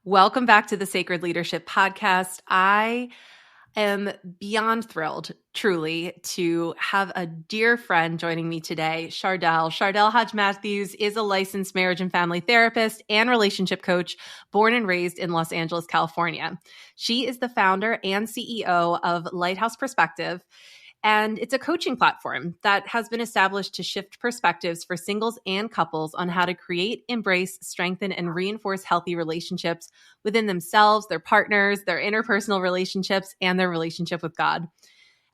Welcome back to the Sacred Leadership Podcast. I am beyond thrilled, truly, to have a dear friend joining me today, Shardel. Shardel Hodge Matthews is a licensed marriage and family therapist and relationship coach born and raised in Los Angeles, California. She is the founder and CEO of Lighthouse Perspective. And it's a coaching platform that has been established to shift perspectives for singles and couples on how to create, embrace, strengthen, and reinforce healthy relationships within themselves, their partners, their interpersonal relationships, and their relationship with God.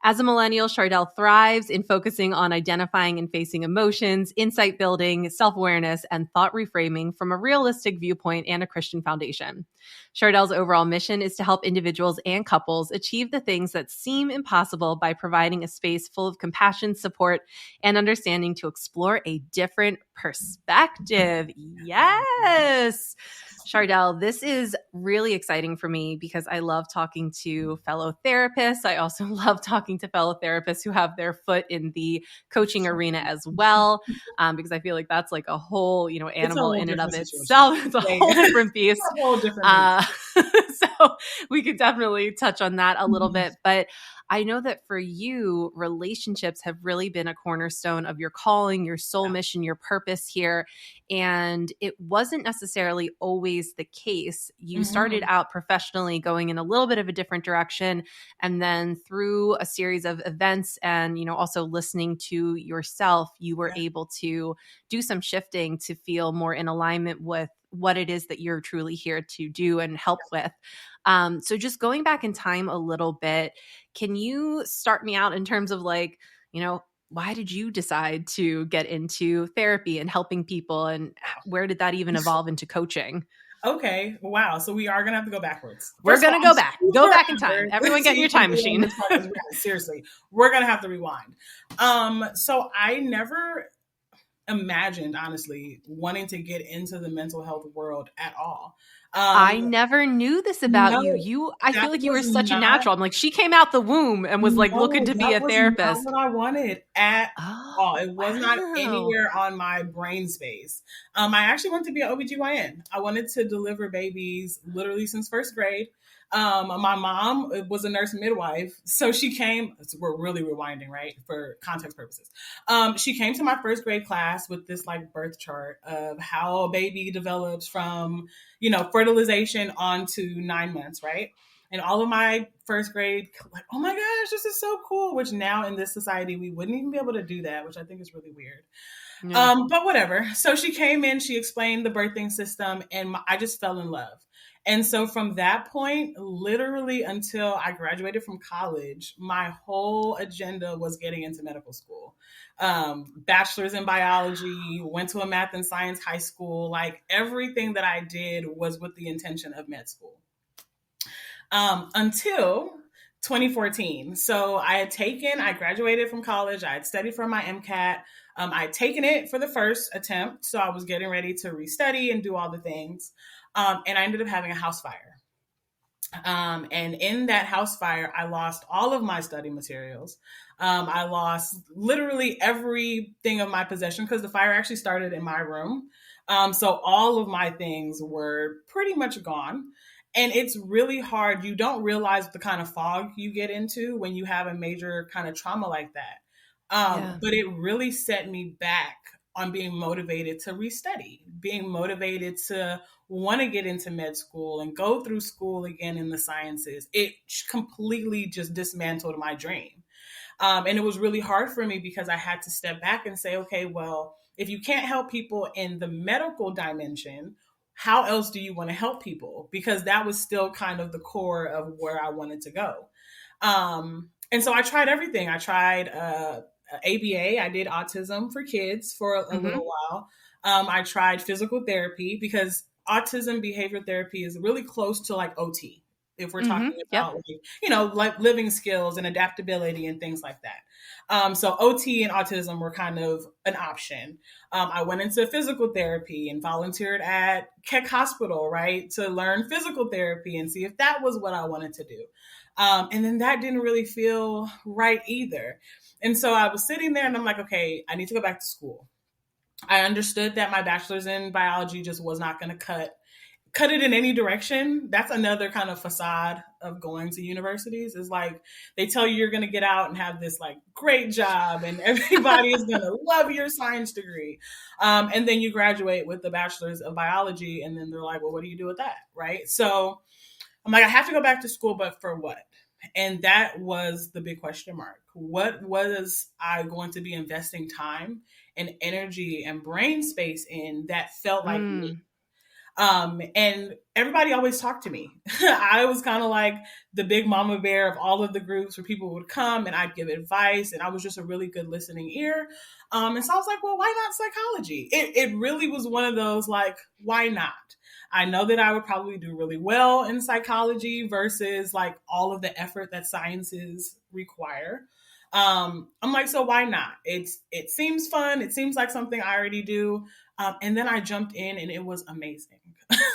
As a millennial, Shardel thrives in focusing on identifying and facing emotions, insight building, self-awareness, and thought reframing from a realistic viewpoint and a Christian foundation. Shardel's overall mission is to help individuals and couples achieve the things that seem impossible by providing a space full of compassion, support, and understanding to explore a different perspective. Yes! Shardel, this is really exciting for me because I love talking to fellow therapists. I also love talking to fellow therapists who have their foot in the coaching arena as well, because I feel like that's like a whole, animal in and of itself. It's a whole different beast. A whole different beast. So we could definitely touch on that a little bit, but I know that for you, relationships have really been a cornerstone of your calling, your soul mission, your purpose here. And it wasn't necessarily always the case. You started out professionally going in a little bit of a different direction. And then through a series of events and, also listening to yourself, you were able to do some shifting to feel more in alignment with what it is that you're truly here to do and help with. So just going back in time a little bit, can you start me out in terms of why did you decide to get into therapy and helping people, and where did that even evolve into coaching? Okay. Wow. So we are going to have to go backwards. We're going to go back. Go back in time. Everyone get in your time machine. Seriously. We're going to have to rewind. So I never imagined, honestly, wanting to get into the mental health world at all. I never knew this about you. I feel like you were such a natural. I'm like, she came out the womb and was looking to be a therapist. That's what I wanted at all. It was not anywhere on my brain space. I actually wanted to be an OBGYN. I wanted to deliver babies literally since first grade. My mom was a nurse midwife. So she came, we're really rewinding, right? For context purposes. She came to my first grade class with this birth chart of how a baby develops from, fertilization on to 9 months, right? And all of my first grade, oh my gosh, this is so cool. Which now in this society, we wouldn't even be able to do that, which I think is really weird. Yeah. But whatever. So she came in, she explained the birthing system, and I just fell in love. And so from that point, literally until I graduated from college, my whole agenda was getting into medical school. Bachelor's in biology, went to a math and science high school. Everything that I did was with the intention of med school. Until 2014. So I graduated from college. I had studied for my MCAT. I had taken it for the first attempt. So I was getting ready to restudy and do all the things. And I ended up having a house fire. And in that house fire, I lost all of my study materials. I lost literally everything of my possession because the fire actually started in my room. So all of my things were pretty much gone. And it's really hard. You don't realize the kind of fog you get into when you have a major kind of trauma like that. But it really set me back on being motivated to restudy, being motivated to want to get into med school and go through school again in the sciences. It completely just dismantled my dream. And it was really hard for me because I had to step back and say, okay, well, if you can't help people in the medical dimension, how else do you want to help people? Because that was still kind of the core of where I wanted to go. And so I tried everything. I tried ABA. I did autism for kids for a little while. I tried physical therapy because autism behavior therapy is really close to OT. If we're talking about living skills and adaptability and things like that. So OT and autism were kind of an option. I went into physical therapy and volunteered at Keck Hospital, right, to learn physical therapy and see if that was what I wanted to do. And then that didn't really feel right either. And so I was sitting there and I'm like, okay, I need to go back to school. I understood that my bachelor's in biology just was not going to cut cut it in any direction. That's another kind of facade of going to universities, is like they tell you you're going to get out and have this like great job and everybody is going to love your science degree. And then you graduate with the bachelor's of biology and then they're like, well, what do you do with that? Right. So I'm like, I have to go back to school, but for what? And that was the big question mark. What was I going to be investing time and energy and brain space in that felt like me? And everybody always talked to me. I was kind of like the big mama bear of all of the groups where people would come and I'd give advice, and I was just a really good listening ear. And so I was like, well, why not psychology? It really was one of those like, why not? I know that I would probably do really well in psychology versus like all of the effort that sciences require. I'm like, so why not? It seems fun. It seems like something I already do. And then I jumped in and it was amazing.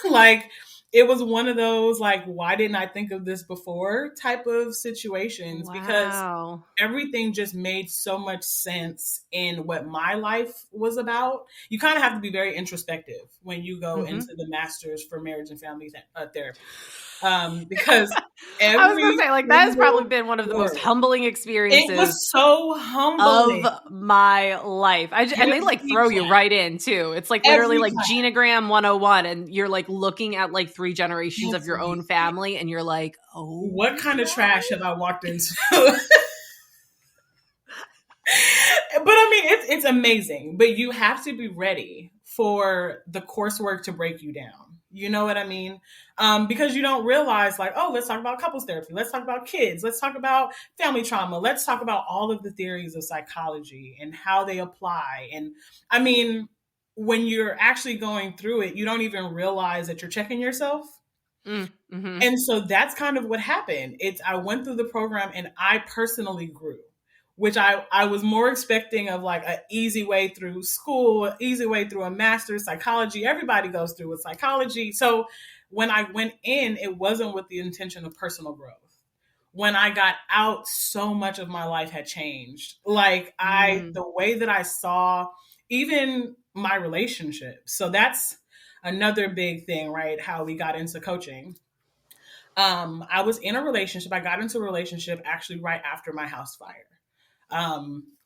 Like it was one of those like, why didn't I think of this before type of situations? Wow. Because everything just made so much sense in what my life was about. You kind of have to be very introspective when you go into the master's for marriage and family therapy. Because I was going to say, like, that has probably been one of the most humbling experiences. It was so humbling of my life. And they like throw you right in too. It's like literally like Genogram 101, and you're like looking at like 3 generations of your own family, and you're like, oh, what kind of trash have I walked into? But I mean, it's amazing, but you have to be ready for the coursework to break you down. You know what I mean? Because you don't realize like, oh, let's talk about couples therapy. Let's talk about kids. Let's talk about family trauma. Let's talk about all of the theories of psychology and how they apply. And I mean, when you're actually going through it, you don't even realize that you're checking yourself. Mm-hmm. And so that's kind of what happened. I went through the program and I personally grew, which I was more expecting of like an easy way through school, easy way through a master's psychology. Everybody goes through with psychology. So when I went in, it wasn't with the intention of personal growth. When I got out, so much of my life had changed. Like the way that I saw even my relationships. So that's another big thing, right? How we got into coaching. I was in a relationship. I got into a relationship actually right after my house fire.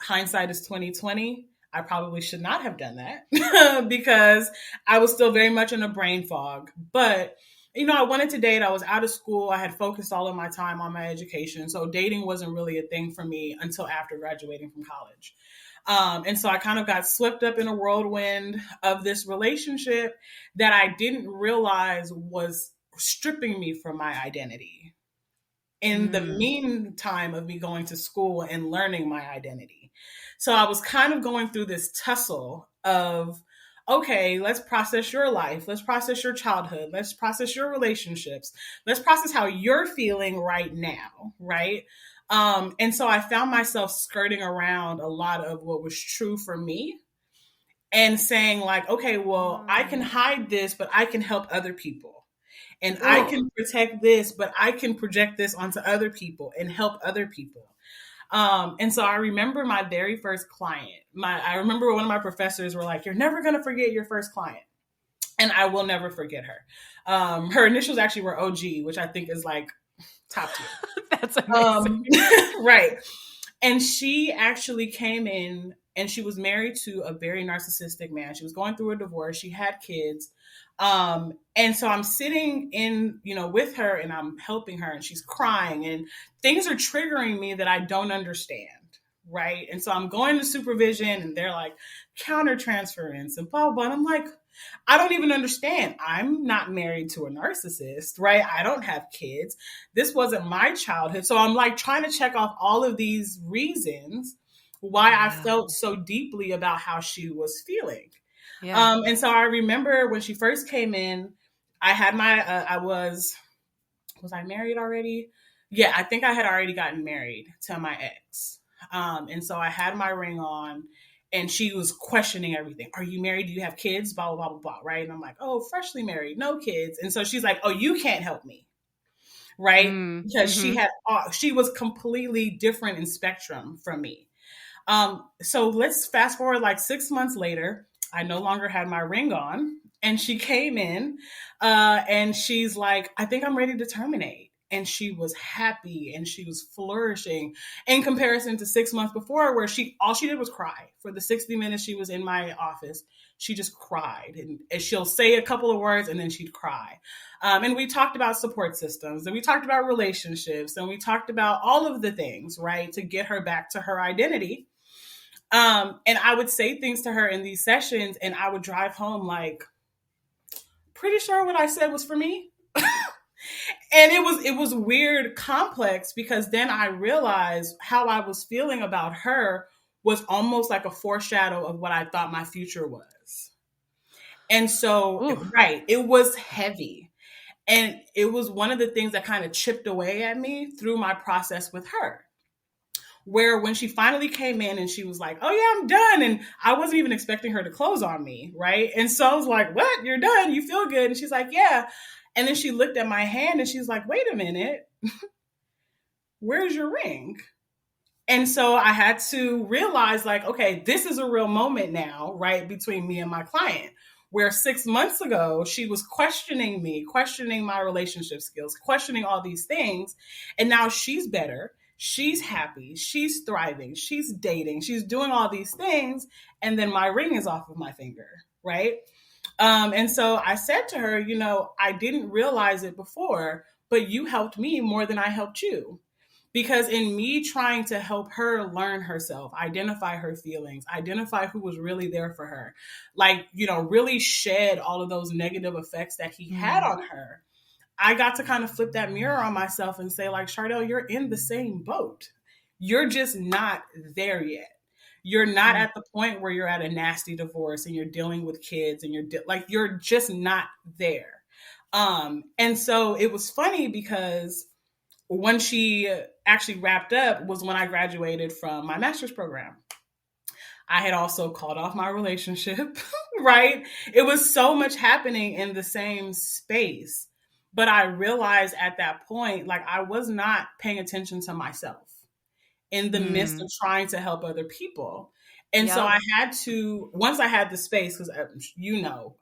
Hindsight is 2020. I probably should not have done that because I was still very much in a brain fog. But, you know, I wanted to date. I was out of school. I had focused all of my time on my education. So dating wasn't really a thing for me until after graduating from college. And so I kind of got swept up in a whirlwind of this relationship that I didn't realize was stripping me from my identity in the meantime of me going to school and learning my identity. So I was kind of going through this tussle of, okay, let's process your life. Let's process your childhood. Let's process your relationships. Let's process how you're feeling right now, right? And so I found myself skirting around a lot of what was true for me and saying like, okay, well, I can hide this, but I can help other people. And I can protect this, but I can project this onto other people and help other people. And so I remember my very first client. I remember one of my professors were like, you're never going to forget your first client. And I will never forget her. Her initials actually were OG, which I think is like top tier. That's amazing. Right. And she actually came in and she was married to a very narcissistic man. She was going through a divorce. She had kids. And so I'm sitting in, you know, with her and I'm helping her and she's crying and things are triggering me that I don't understand. Right. And so I'm going to supervision and they're like countertransference and blah, blah, blah. And I'm like, I don't even understand. I'm not married to a narcissist, right? I don't have kids. This wasn't my childhood. So I'm like trying to check off all of these reasons why I felt so deeply about how she was feeling. Yeah. And so I remember when she first came in, I had my, was I married already? Yeah, I think I had already gotten married to my ex. And so I had my ring on and she was questioning everything. Are you married? Do you have kids? Blah, blah, blah, blah, blah. Right. And I'm like, oh, freshly married, no kids. And so she's like, oh, you can't help me. Right. Because she was completely different in spectrum from me. So let's fast forward like 6 months later. I no longer had my ring on And she came in and she's like, I think I'm ready to terminate. And she was happy and she was flourishing in comparison to 6 months before, where all she did was cry. For the 60 minutes she was in my office, she just cried. And she'll say a couple of words and then she'd cry. And we talked about support systems, and we talked about relationships, and we talked about all of the things, right, to get her back to her identity. And I would say things to her in these sessions, and I would drive home like, pretty sure what I said was for me. And it was weird, complex, because then I realized how I was feeling about her was almost like a foreshadow of what I thought my future was. And so, Ooh. right, it was heavy. And it was one of the things that kind of chipped away at me through my process with her. Where when she finally came in and she was like, oh yeah, I'm done. And I wasn't even expecting her to close on me, right? And so I was like, what? You're done? You feel good? And she's like, yeah. And then she looked at my hand and she's like, wait a minute. Where's your ring? And so I had to realize, like, okay, this is a real moment now, right, between me and my client, where 6 months ago, she was questioning me, questioning my relationship skills, questioning all these things. And now she's better. She's happy. She's thriving. She's dating. She's doing all these things. And then my ring is off of my finger, right? And so I said to her, I didn't realize it before, but you helped me more than I helped you. Because in me trying to help her learn herself, identify her feelings, identify who was really there for her, like, really shed all of those negative effects that he had on her, I got to kind of flip that mirror on myself and say, like, Shardel, you're in the same boat. You're just not there yet. You're not at the point where you're at a nasty divorce and you're dealing with kids and you're just not there. And so it was funny because when she actually wrapped up was when I graduated from my master's program. I had also called off my relationship, right? It was so much happening in the same space. But I realized at that point, like, I was not paying attention to myself in the midst of trying to help other people. And so I had to, once I had the space, because,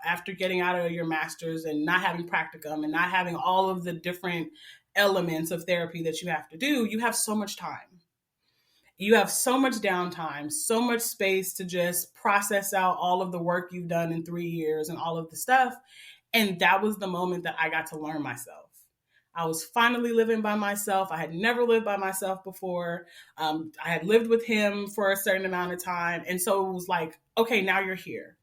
after getting out of your master's and not having practicum and not having all of the different elements of therapy that you have to do, you have so much time. You have so much downtime, so much space to just process out all of the work you've done in 3 years and all of the stuff. And that was the moment that I got to learn myself. I was finally living by myself. I had never lived by myself before. I had lived with him for a certain amount of time. And so it was like, okay, now you're here.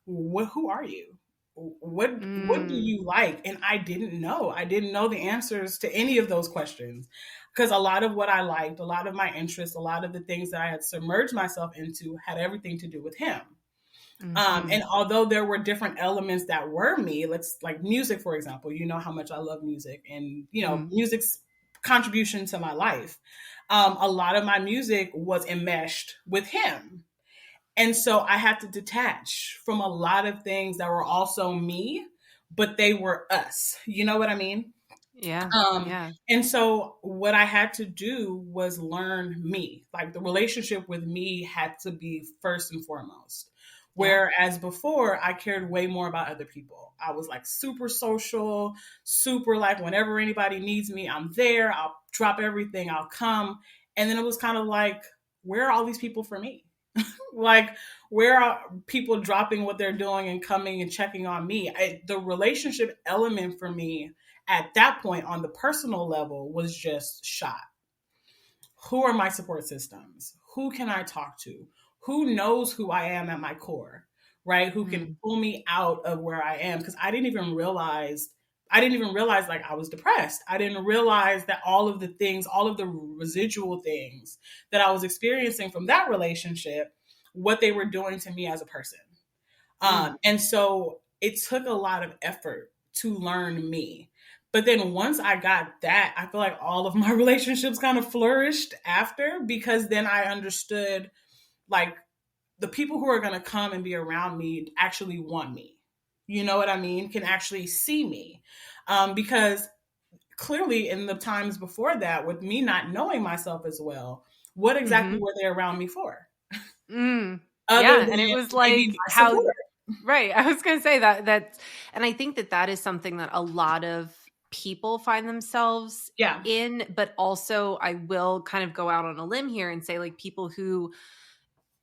Who are you? What do you like? And I didn't know. I didn't know the answers to any of those questions, because a lot of what I liked, a lot of my interests, a lot of the things that I had submerged myself into had everything to do with him. And although there were different elements that were me, like music, for example, you know how much I love music and, music's contribution to my life. A lot of my music was enmeshed with him. And so I had to detach from a lot of things that were also me, but they were us. You know what I mean? Yeah. And so what I had to do was learn me. Like, the relationship with me had to be first and foremost. Whereas before, I cared way more about other people. I was like super social, super like, whenever anybody needs me, I'm there. I'll drop everything. I'll come. And then it was kind of like, where are all these people for me? Like, where are people dropping what they're doing and coming and checking on me? The relationship element for me at that point on the personal level was just shot. Who are my support systems? Who can I talk to? Who knows who I am at my core, right? Who can pull me out of where I am? Because I didn't even realize like I was depressed. I didn't realize that all of the things, all of the residual things that I was experiencing from that relationship, what they were doing to me as a person. And so it took a lot of effort to learn me. But then once I got that, I feel like all of my relationships kind of flourished after, because then I understood, like, the people who are going to come and be around me actually want me. You know what I mean? Can actually see me. Because clearly in the times before that, with me not knowing myself as well, what exactly were they around me for? Other than and it was maybe like my how support. Right. I was going to say that, and I think that is something that a lot of people find themselves Yeah. in, but also I will kind of go out on a limb here and say like people who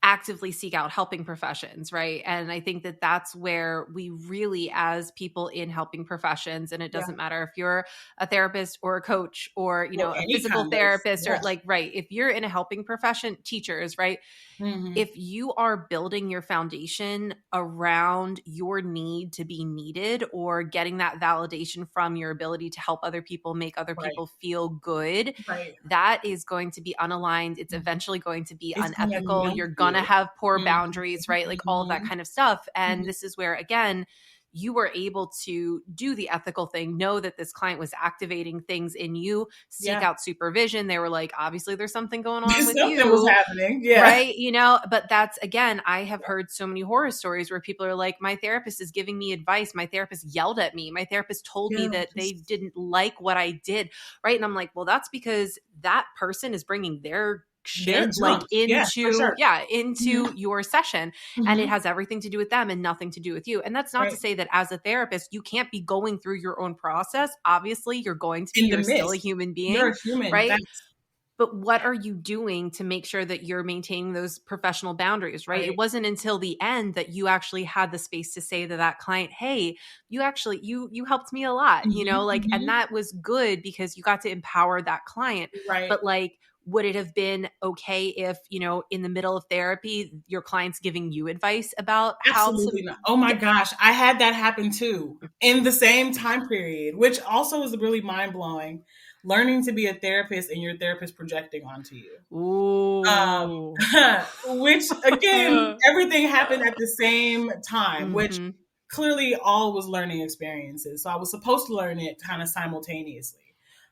actively seek out helping professions, right? And I think that that's where we really, as people in helping professions, and it Yeah. doesn't matter if you're a therapist or a coach or, you know, a any physical kind of, therapist or yeah. like, right, if you're in a helping profession, teachers, right? Mm-hmm. If you are building your foundation around your need to be needed or getting that validation from your ability to help other people, make other Right. people feel good, Right. that is going to be unaligned. It's eventually going to be It's gonna unethical. melt You're going to you. have poor Mm-hmm. boundaries, right? Like all of that kind of stuff. And Mm-hmm. this is where, again, you were able to do the ethical thing, know that this client was activating things in you, seek out supervision. They were like, obviously there's something going on with Something was you. happening. Yeah. Right. You know, but that's, again, I have heard so many horror stories where people are like, my therapist is giving me advice. My therapist yelled at me. My therapist told me that they didn't like what I did. Right. And I'm like, well, that's because that person is bringing their shit like into your session, and it has everything to do with them and nothing to do with you. And that's not to say that as a therapist you can't be going through your own process. Obviously you're going to be, you're still a human being. You're a human, right? But what are you doing to make sure that you're maintaining those professional boundaries, right? It wasn't until the end that you actually had the space to say to that client, hey, you actually, you helped me a lot, you know, like, and that was good because you got to empower that client. Right. But like, would it have been okay if, you know, in the middle of therapy, your client's giving you advice about Absolutely how to... not. Oh my gosh. I had that happen too in the same time period, which also is really mind blowing. Learning to be a therapist and your therapist projecting onto you. Ooh. Which again, everything happened at the same time, which clearly all was learning experiences. So I was supposed to learn it kind of simultaneously.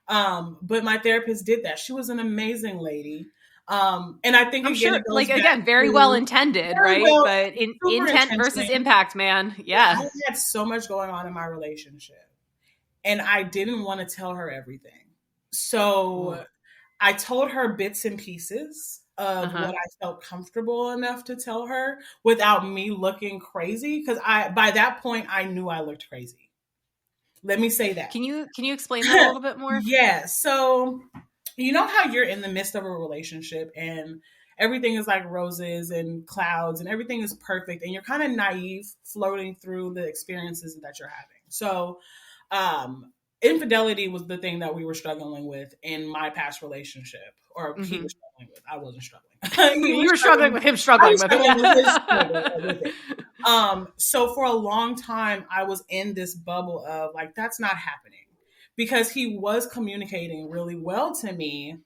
But my therapist did that. She was an amazing lady. And I think I'm again, sure, it goes like, back again, very to, well intended, right? well, but intent versus impact, man. Yeah. I had so much going on in my relationship and I didn't want to tell her everything. So I told her bits and pieces of what I felt comfortable enough to tell her without me looking crazy. Cause by that point I knew I looked crazy. Let me say that. Can you explain that a little bit more? Yeah. So you know how you're in the midst of a relationship and everything is like roses and clouds and everything is perfect and you're kind of naive floating through the experiences that you're having. So infidelity was the thing that we were struggling with in my past relationship, or he was struggling with. I wasn't struggling. You were struggling with him struggling with it. So for a long time, I was in this bubble of like, that's not happening, because he was communicating really well to me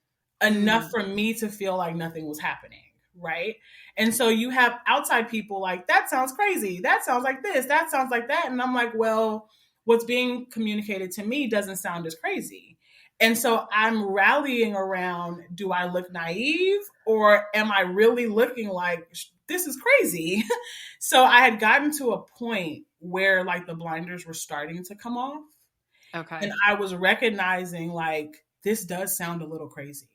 enough for me to feel like nothing was happening. Right. And so you have outside people like, that sounds crazy. That sounds like this. That sounds like that. And I'm like, well, what's being communicated to me doesn't sound as crazy. And so I'm rallying around, do I look naive or am I really looking like this is crazy? So I had gotten to a point where like the blinders were starting to come off. Okay. And I was recognizing like, this does sound a little crazy.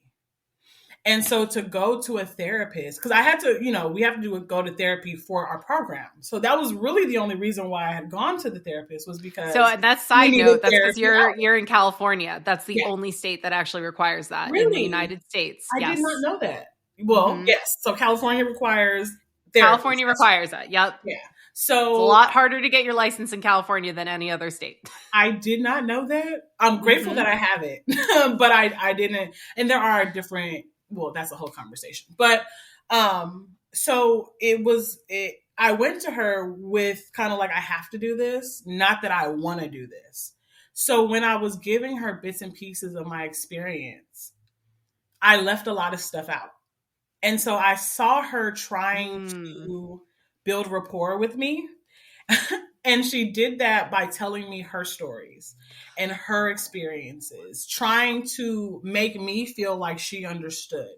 And so to go to a therapist, because I had to, you know, we have to go to therapy for our program. So that was really the only reason why I had gone to the therapist, was because. So that's side note. That's because you're in California. That's the only state that actually requires that in the United States. I did not know that. Well, yes. So California requires therapy. California requires that. Yep. Yeah. So it's a lot harder to get your license in California than any other state. I did not know that. I'm grateful that I have it, but I didn't. And there are different. Well, that's a whole conversation. But so I went to her with kind of like, I have to do this, not that I want to do this. So when I was giving her bits and pieces of my experience, I left a lot of stuff out. And so I saw her trying to build rapport with me. And she did that by telling me her stories and her experiences, trying to make me feel like she understood.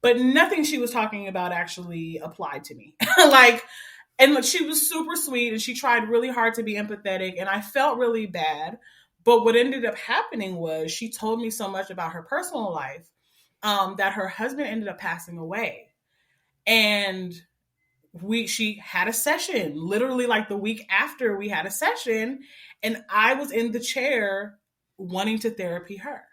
But nothing she was talking about actually applied to me. And she was super sweet and she tried really hard to be empathetic and I felt really bad. But what ended up happening was she told me so much about her personal life that her husband ended up passing away. And she had a session literally like the week after we had a session, and I was in the chair wanting to therapy her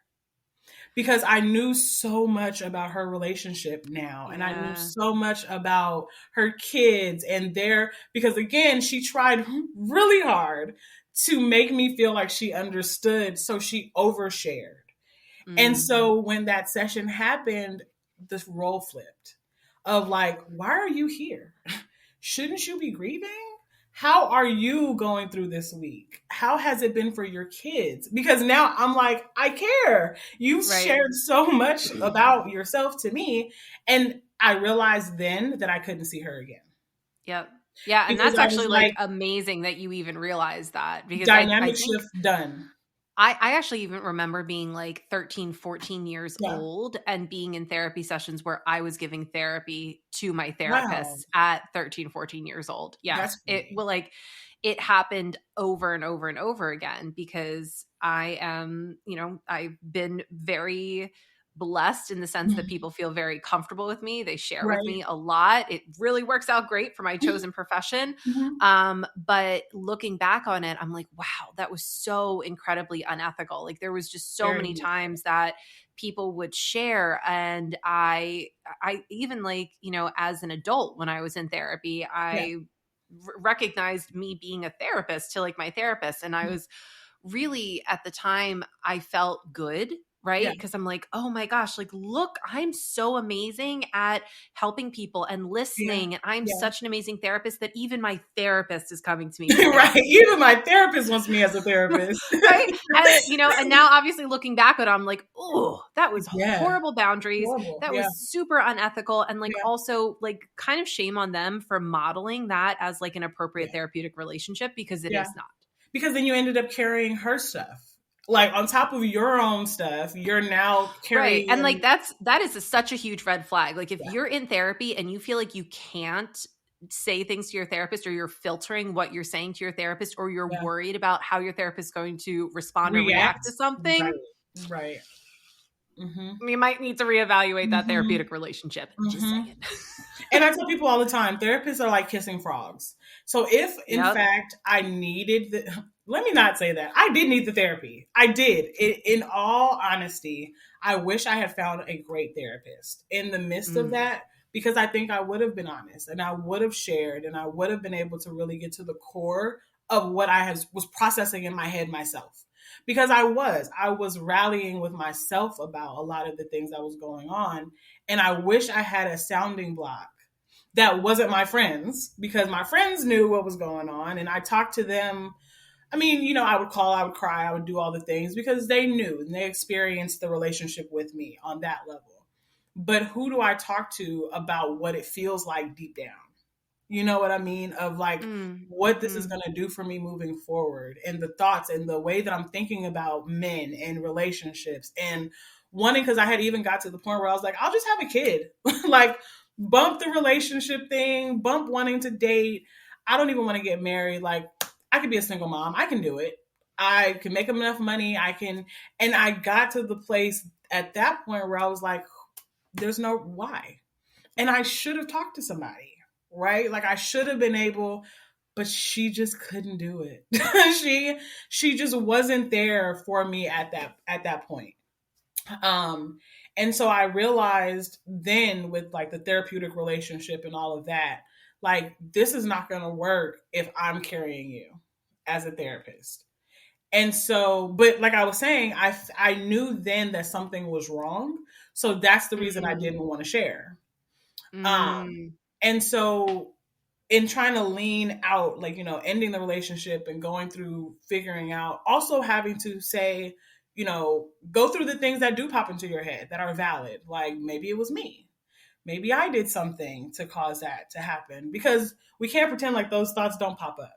because I knew so much about her relationship now, and I knew Yeah. so much about her kids and because again, she tried really hard to make me feel like she understood, so she overshared. And Mm. so when that session happened, this role flipped of like, why are you here? Shouldn't you be grieving? How are you going through this week? How has it been for your kids? Because now I'm like, I care. You've Right. shared so much about yourself to me. And I realized then that I couldn't see her again Yep. Yeah, and because that's I was actually, like, like, amazing that you even realized that because I dynamic think shift done. I actually even remember being, like, 13, 14 years Yeah. old and being in therapy sessions where I was giving therapy to my Wow. therapist at 13, 14 years old. That's Yes. crazy. It happened over and over and over again because I've been very blessed in the sense that Mhm. people feel very comfortable with me. They share with Right. me a lot. It really works out great for my chosen profession. Mhm. But looking back on it, I'm like, wow, that was so incredibly unethical. Like there was just so Very many much so. times that people would share, and I even like, as an adult when I was in therapy, Yeah. I recognized me being a therapist to like my therapist, and I Mhm. was really at the time I felt good, Yeah. right? Because I'm like, oh my gosh, like, look, I'm so amazing at helping people and Yeah. listening. And I'm Yeah. such an amazing therapist that even my therapist is coming to me for Right. therapy. Even my therapist wants me as a therapist. Right. And now obviously looking back at it, I'm like, oh, that was Yeah. horrible boundaries. Horrible. That Yeah. was super unethical. And like Yeah. also like kind of shame on them for modeling that as like an appropriate Yeah. therapeutic relationship because it Yeah. is not. Because then you ended up carrying her stuff. Like on top of your own stuff, you're now Right. And like carrying. that is such a huge red flag. Like if Yeah. you're in therapy and you feel like you can't say things to your therapist, or you're filtering what you're saying to your therapist, or you're Yeah. worried about how your therapist is going to respond or react React. to something, Right. Right. Mm-hmm. you might need to reevaluate that Mm-hmm. therapeutic relationship. Just Mm-hmm. saying. And I tell people all the time, therapists are like kissing frogs. So if in Yep. fact I needed let me not say that. I did need the therapy. I did. In all honesty, I wish I had found a great therapist in the midst of Mm. that, because I think I would have been honest and I would have shared and I would have been able to really get to the core of what was processing in my head myself. Because I was rallying with myself about a lot of the things that was going on, and I wish I had a sounding block that wasn't my friends, because my friends knew what was going on and I talked to them. I mean, I would call, I would cry, I would do all the things because they knew and they experienced the relationship with me on that level. But who do I talk to about what it feels like deep down? You know what I mean? Of like Mm. what this is Hmm. going to do for me moving forward, and the thoughts and the way that I'm thinking about men and relationships, and wanting, because I had even got to the point where I was like, I'll just have a kid. Like, bump the relationship thing, bump wanting to date. I don't even want to get married. Like, I could be a single mom. I can do it. I can make enough money. I can. And I got to the place at that point where I was like, there's no why. And I should have talked to somebody, right? Like I should have been able, but she just couldn't do it. she just wasn't there for me at that point. Um, and so I realized then, with like the therapeutic relationship and all of that, like this is not going to work if I'm carrying you as a therapist. And so, but like I was saying, I knew then that something was wrong. So that's the reason I Mm. didn't want to share. Um, Mm. and so in trying to lean out, like, ending the relationship and going through figuring out, also having to say, go through the things that do pop into your head that are valid. Like maybe it was me. Maybe I did something to cause that to happen, because we can't pretend like those thoughts don't pop up.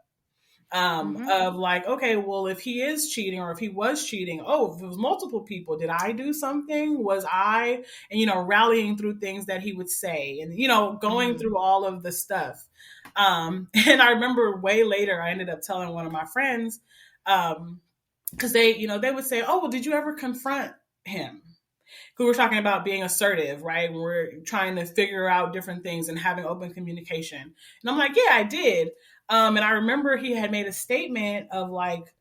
Hmm. Of like, okay, well, if he is cheating or if he was cheating, oh, if it was multiple people, did I do something? Was I, and, rallying through things that he would say, and, going Mm. through all of the stuff. And I remember way later, I ended up telling one of my friends, because they would say, oh, well, did you ever confront him? who were talking about being assertive, right? When we're trying to figure out different things and having open communication. And I'm like, yeah, I did. And I remember he had made a statement of like,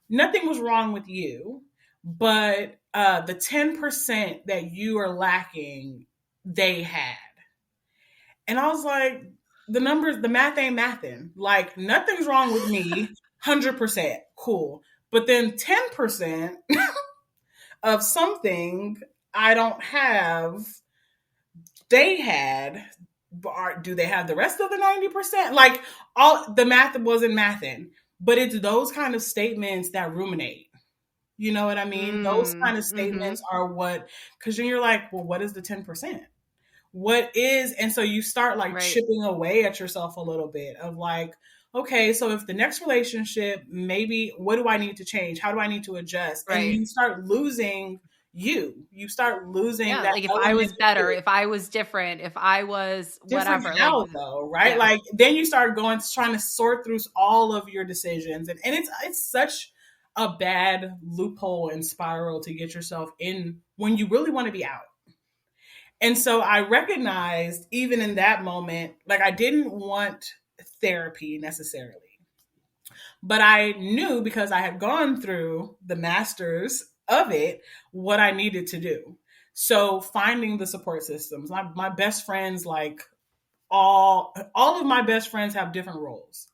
nothing was wrong with you, but the 10% that you are lacking, they had. And I was like, the numbers, the math ain't mathing. Like, nothing's wrong with me, 100%. Cool. But then 10% of something I don't have, they had. Do they have the rest of the 90%? Like, all the math wasn't mathing, but it's those kind of statements that ruminate. You know what I mean? Those kind of Mm-hmm. statements are what, because then you're like, well, what is the 10%? What is, and so you start like Right. chipping away at yourself a little bit of like, okay, so if the next relationship, maybe what do I need to change? How do I need to adjust? And Right. you start losing you start losing Yeah. that Like if I element was of better, you. if I was different, if I was Different whatever, like, how though, right? yeah. Like then you start going trying to sort through all of your decisions, and it's such a bad loophole and spiral to get yourself in when you really want to be out. And so I recognized even in that moment, like I didn't want therapy necessarily, but I knew because I had gone through the masters of it, what I needed to do. So finding the support systems, my best friends, like all of my best friends have different roles.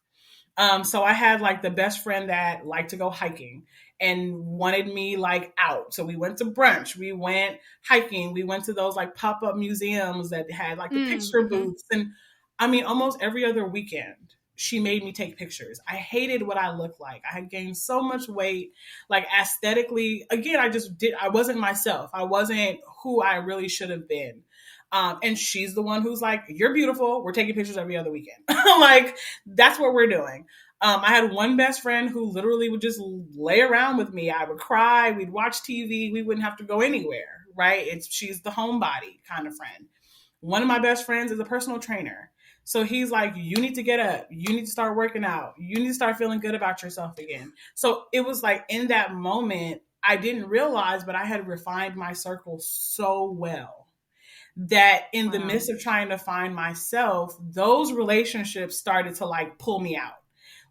So I had like the best friend that liked to go hiking and wanted me like out. So we went to brunch, we went hiking, we went to those like pop up museums that had like the picture Mm-hmm. booths. And I mean, almost every other weekend, she made me take pictures. I hated what I looked like. I had gained so much weight, like aesthetically. Again, I wasn't myself. I wasn't who I really should have been. And she's the one who's like, you're beautiful. We're taking pictures every other weekend. Like, that's what we're doing. I had one best friend who literally would just lay around with me. I would cry. We'd watch TV. We wouldn't have to go anywhere, right? She's the homebody kind of friend. One of my best friends is a personal trainer. So he's like, you need to get up. You need to start working out. You need to start feeling good about yourself again. So it was like in that moment, I didn't realize, but I had refined my circle so well that in the Wow. midst of trying to find myself, those relationships started to like pull me out.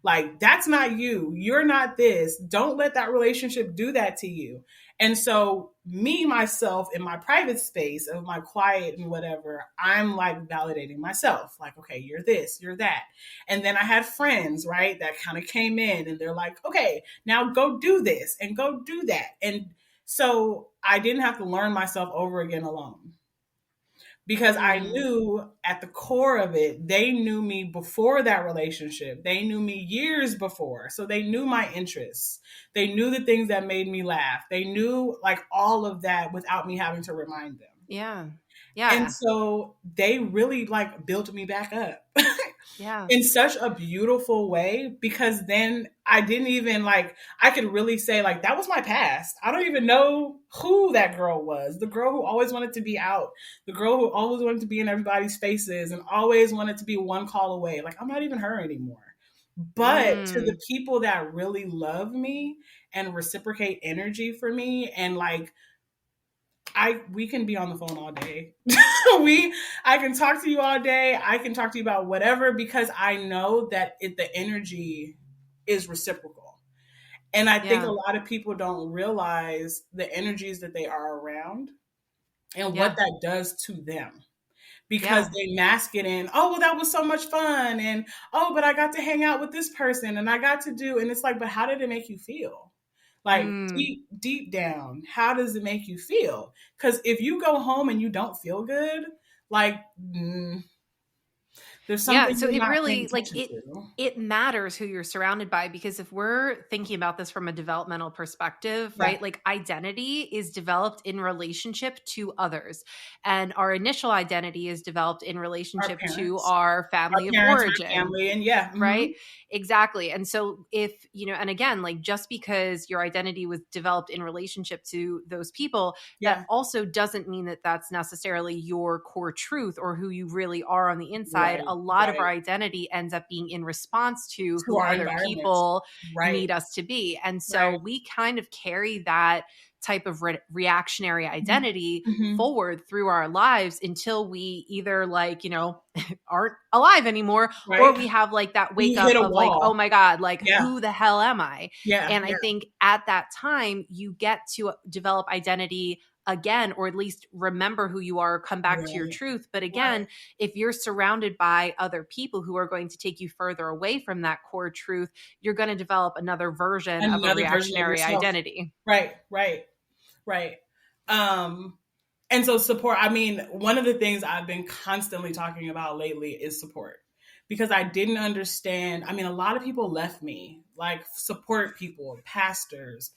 Like, that's not you. You're not this. Don't let that relationship do that to you. And so, me, myself, in my private space of my quiet and whatever, I'm like validating myself. Like, okay, you're this, you're that. And then I had friends, right, that kind of came in and they're like, okay, now go do this and go do that. And so, I didn't have to learn myself over again alone because I Mm. knew at the core of it, they knew me before that relationship. They knew me years before. So they knew my interests. They knew the things that made me laugh. They knew like all of that without me having to remind them. Yeah. And Yeah. so they really like built me back up Yeah. in such a beautiful way because then I didn't even like, I could really say, like, that was my past. I don't even know who that girl was. The girl who always wanted to be out, the girl who always wanted to be in everybody's faces and always wanted to be one call away. Like, I'm not even her anymore. But to the Mm. people that really love me and reciprocate energy for me and like, we can be on the phone all day. we I can talk to you all day. I can talk to you about whatever because I know that the energy is reciprocal. And I think a Yeah. lot of people don't realize the energies that they are around and what Yeah. that does to them because Yeah. they mask it in, oh, well, that was so much fun. And, oh, but I got to hang out with this person and I got to do, and it's like, but how did it make you feel? Like Mm. deep down, how does it make you feel? Because if you go home and you don't feel good, like there's Yeah, something so you're it not paying really like attention to. it matters who you're surrounded by because if we're thinking about this from a developmental perspective, Yeah, right? Like identity is developed in relationship to others. And our initial identity is developed in our relationship to parents, our our family of parents, our origin. family, and yeah, Right? Exactly. And so if, and again, like just because your identity was developed in relationship to those people, that yeah, also doesn't mean that that's necessarily your core truth or who you really are on the inside. right, A lot of our right. identity ends up being in response to To who our other environment, people right, need us to be. And so right. we kind of carry that type of reactionary identity Mm-hmm. forward through our lives until we either like, aren't alive anymore, or Right. we have like that wake You hit up a of like, oh wall. my God, like Yeah. who the hell am I? Yeah. And I think at that time you get to develop identity again, or at least remember who you are, come back to your Right. truth. But Right. again, if you're surrounded by other people who are going to take you further away from that core truth, you're going to develop another version of a Another version of reactionary yourself. identity. Right. Right. Right. And so support, I mean, one of the things I've been constantly talking about lately is support, because I didn't understand. I mean, a lot of people left me, like support people, pastors,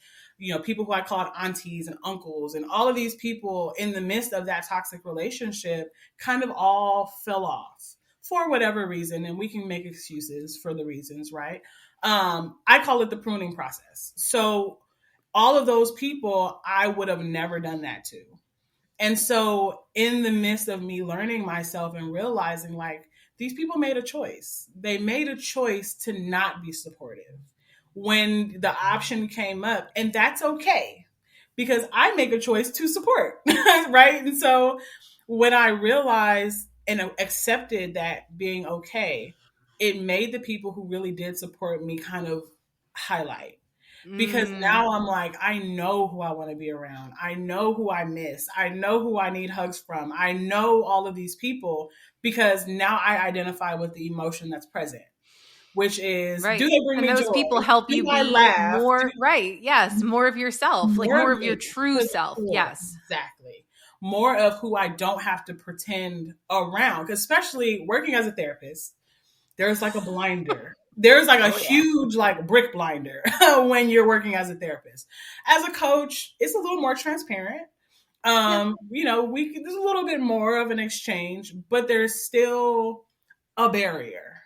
people who I called aunties and uncles, and all of these people in the midst of that toxic relationship kind of all fell off for whatever reason. And we can make excuses for the reasons, right? I call it the pruning process. So all of those people, I would have never done that to. And so, in the midst of me learning myself and realizing, like, these people made a choice. They made a choice to not be supportive when the option came up. And that's okay, because I make a choice to support, right? And so, when I realized and accepted that being okay, it made the people who really did support me kind of highlight, because now I'm like, I know who I want to be around. I know who I miss. I know who I need hugs from. I know all of these people, because now I identify with the emotion that's present, which is, do Right. they bring And me those joy? people help Do you I be laugh? more, right. Yes. More of yourself, like More more of of your me true to the self. core. Yes. Exactly. More of who I don't have to pretend around. Because especially working as a therapist, there's like a blinder. There's like a Oh, yeah. huge like brick blinder when you're working as a therapist. As a coach, it's a little more transparent. Yeah. There's a little bit more of an exchange, but there's still a barrier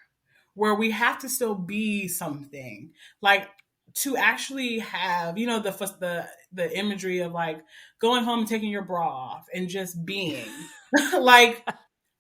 where we have to still be something, like to actually have, the imagery of like going home and taking your bra off and just being like,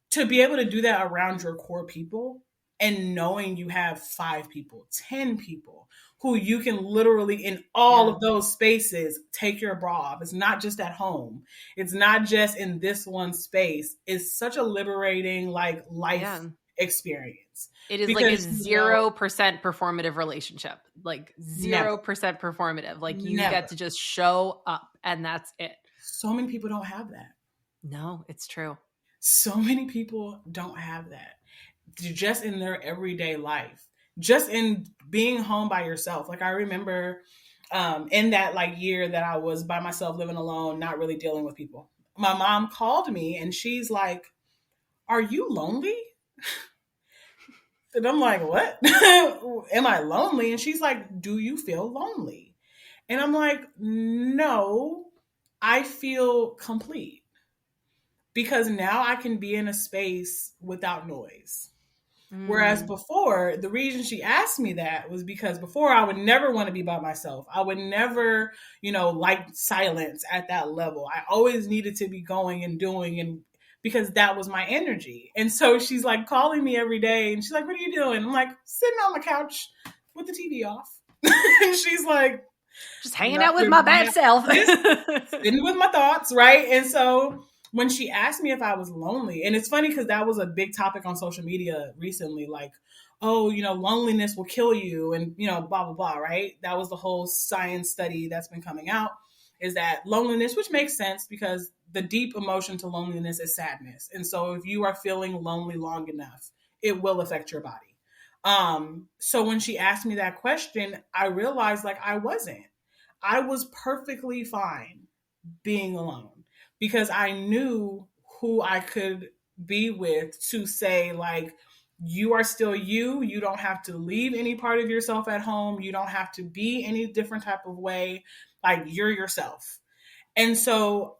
to be able to do that around your core people, and knowing you have 5 people, 10 people who you can literally in all Yeah. of those spaces take your bra off. It's not just at home. It's not just in this one space. It's such a liberating like life Yeah. experience, It is like a because 0% performative relationship, like never, 0% performative. Like you get never. to just show up and that's it. So many people don't have that. No, it's true. So many people don't have that, just in their everyday life, just in being home by yourself. Like I remember in that like year that I was by myself, living alone, not really dealing with people, my mom called me and she's like, are you lonely? And I'm like, what? Am I lonely? And she's like, do you feel lonely? And I'm like, no, I feel complete, because now I can be in a space without noise. Whereas Mm. before, the reason she asked me that was because before I would never want to be by myself. I would never, like silence at that level. I always needed to be going and doing, and because that was my energy. And so she's like calling me every day and she's like, what are you doing? I'm like, sitting on the couch with the TV off. And she's like, Just hanging out with my bad self. just sitting with my thoughts, right? And so when she asked me if I was lonely, and it's funny because that was a big topic on social media recently, like, oh, loneliness will kill you, and blah blah blah, right? That was the whole science study that's been coming out, is that loneliness, which makes sense because the deep emotion to loneliness is sadness. And so if you are feeling lonely long enough, it will affect your body. So when she asked me that question, I realized like I wasn't. I was perfectly fine being alone, because I knew who I could be with to say, like, you are still you. You don't have to leave any part of yourself at home. You don't have to be any different type of way. Like, you're yourself. And so,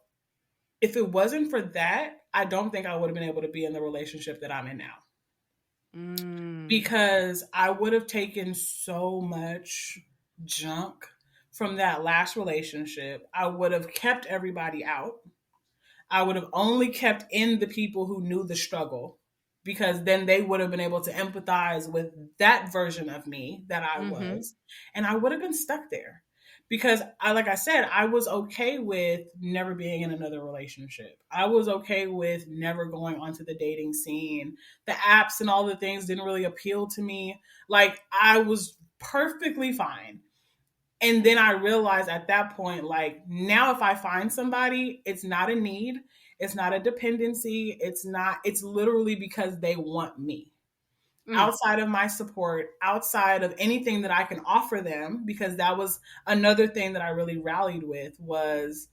if it wasn't for that, I don't think I would have been able to be in the relationship that I'm in now. Mm. Because I would have taken so much junk from that last relationship. I would have kept everybody out. I would have only kept in the people who knew the struggle, because then they would have been able to empathize with that version of me that I Mm-hmm. was. And I would have been stuck there, because like I said, I was okay with never being in another relationship. I was okay with never going onto the dating scene. The apps and all the things didn't really appeal to me. Like, I was perfectly fine. And then I realized at that point, like, now if I find somebody, it's not a need, it's not a dependency, it's literally because they want me. Mm. Outside of my support, outside of anything that I can offer them, because that was another thing that I really rallied with, was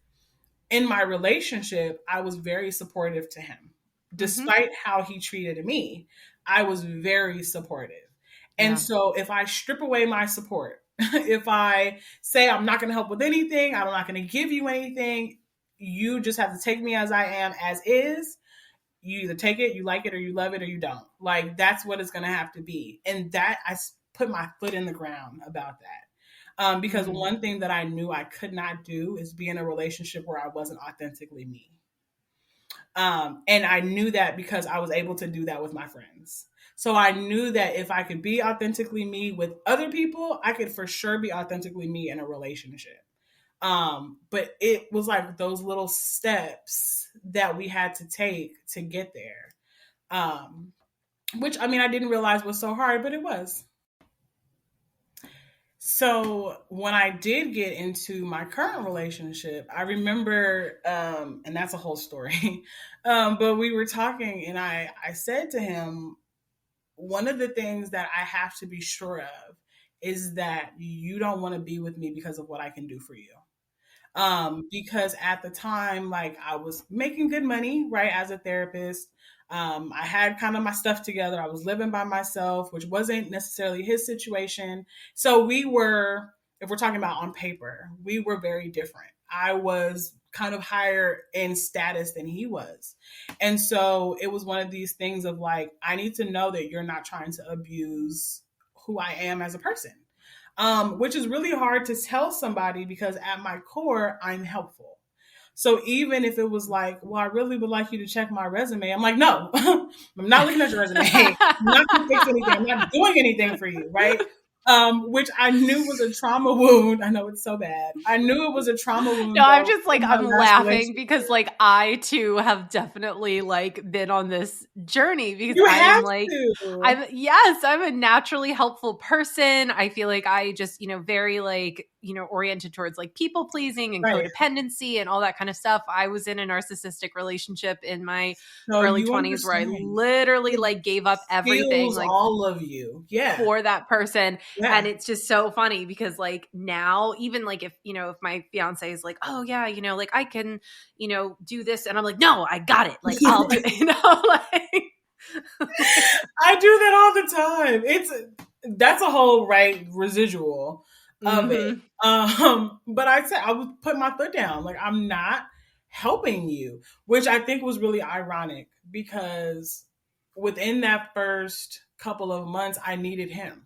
in my relationship, I was very supportive to him. Mm-hmm. Despite how he treated me, I was very supportive. And Yeah. so if I strip away my support, if I say I'm not going to help with anything, I'm not going to give you anything, you just have to take me as I am, as is. You either take it, you like it, or you love it, or you don't. Like, that's what it's going to have to be. And that, I put my foot in the ground about that. Because Mm. one thing that I knew I could not do is be in a relationship where I wasn't authentically me. And I knew that because I was able to do that with my friends. So I knew that if I could be authentically me with other people, I could for sure be authentically me in a relationship. But it was like those little steps that we had to take to get there. Which, I mean, I didn't realize was so hard, but it was. So when I did get into my current relationship, I remember, and that's a whole story, but we were talking, and I said to him, one of the things that I have to be sure of is that you don't want to be with me because of what I can do for you. Because at the time, like, I was making good money, right, as a therapist. I had kind of my stuff together. I was living by myself, which wasn't necessarily his situation. So we were, if we're talking about on paper, we were very different. I was kind of higher in status than he was. And so it was one of these things of like, I need to know that you're not trying to abuse who I am as a person, which is really hard to tell somebody because at my core, I'm helpful. So even if it was like, well, I really would like you to check my resume, I'm like, no, I'm not looking at your resume. I'm not going to fix anything. I'm not doing anything for you, right? Which I knew was a trauma wound. I know it's so bad. I knew it was a trauma wound. No, I'm Though, just like, from my I'm last laughing relationship. because like I too have definitely like been on this journey because You I am have like, to. I'm a naturally helpful person. I feel like I just, very like, oriented towards like people pleasing and Right. codependency and all that kind of stuff. I was in a narcissistic relationship in my So early you 20s where I understand. literally It like gave up everything steals like all of you. Yeah. for that person. And Yeah. it's just so funny because like now, even like if my fiance is like, oh yeah, like I can, do this. And I'm like, no, I got it. Like I'll do, like, I do that all the time. That's a whole right residual of it. mm-hmm. But I said I would put my foot down. Like, I'm not helping you, which I think was really ironic because within that first couple of months, I needed him.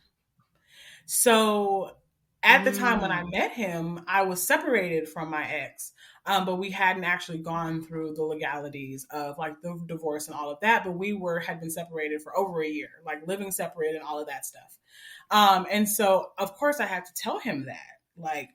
So at the time when I Mm. met him, I was separated from my ex, but we hadn't actually gone through the legalities of like the divorce and all of that. But we had been separated for over a year, like living separated and all of that stuff. And so of course I had to tell him that, like,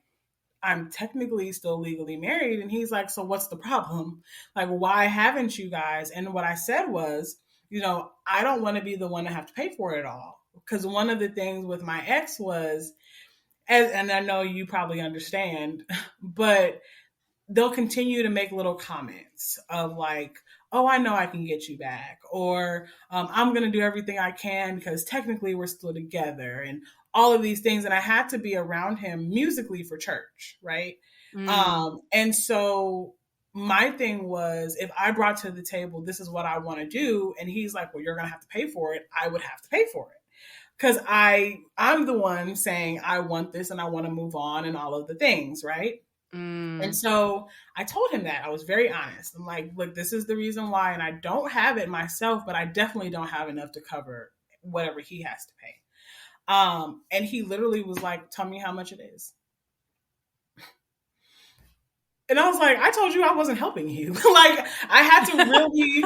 I'm technically still legally married. And he's like, so what's the problem? Like, why haven't you guys? And what I said was, I don't want to be the one to have to pay for it all. Because one of the things with my ex was, and I know you probably understand, but they'll continue to make little comments of like, oh, I know I can get you back, or I'm going to do everything I can because technically we're still together, and all of these things. And I had to be around him musically for church, right? Mm. And so my thing was, if I brought to the table, this is what I want to do, and he's like, well, you're going to have to pay for it, I would have to pay for it. Because I'm the one saying I want this and I want to move on and all of the things, right? And Mm. so I told him that. I was very honest. I'm like, look, this is the reason why, and I don't have it myself, but I definitely don't have enough to cover whatever he has to pay. And he literally was like, tell me how much it is. And I was like, I told you I wasn't helping you. Like, I had to really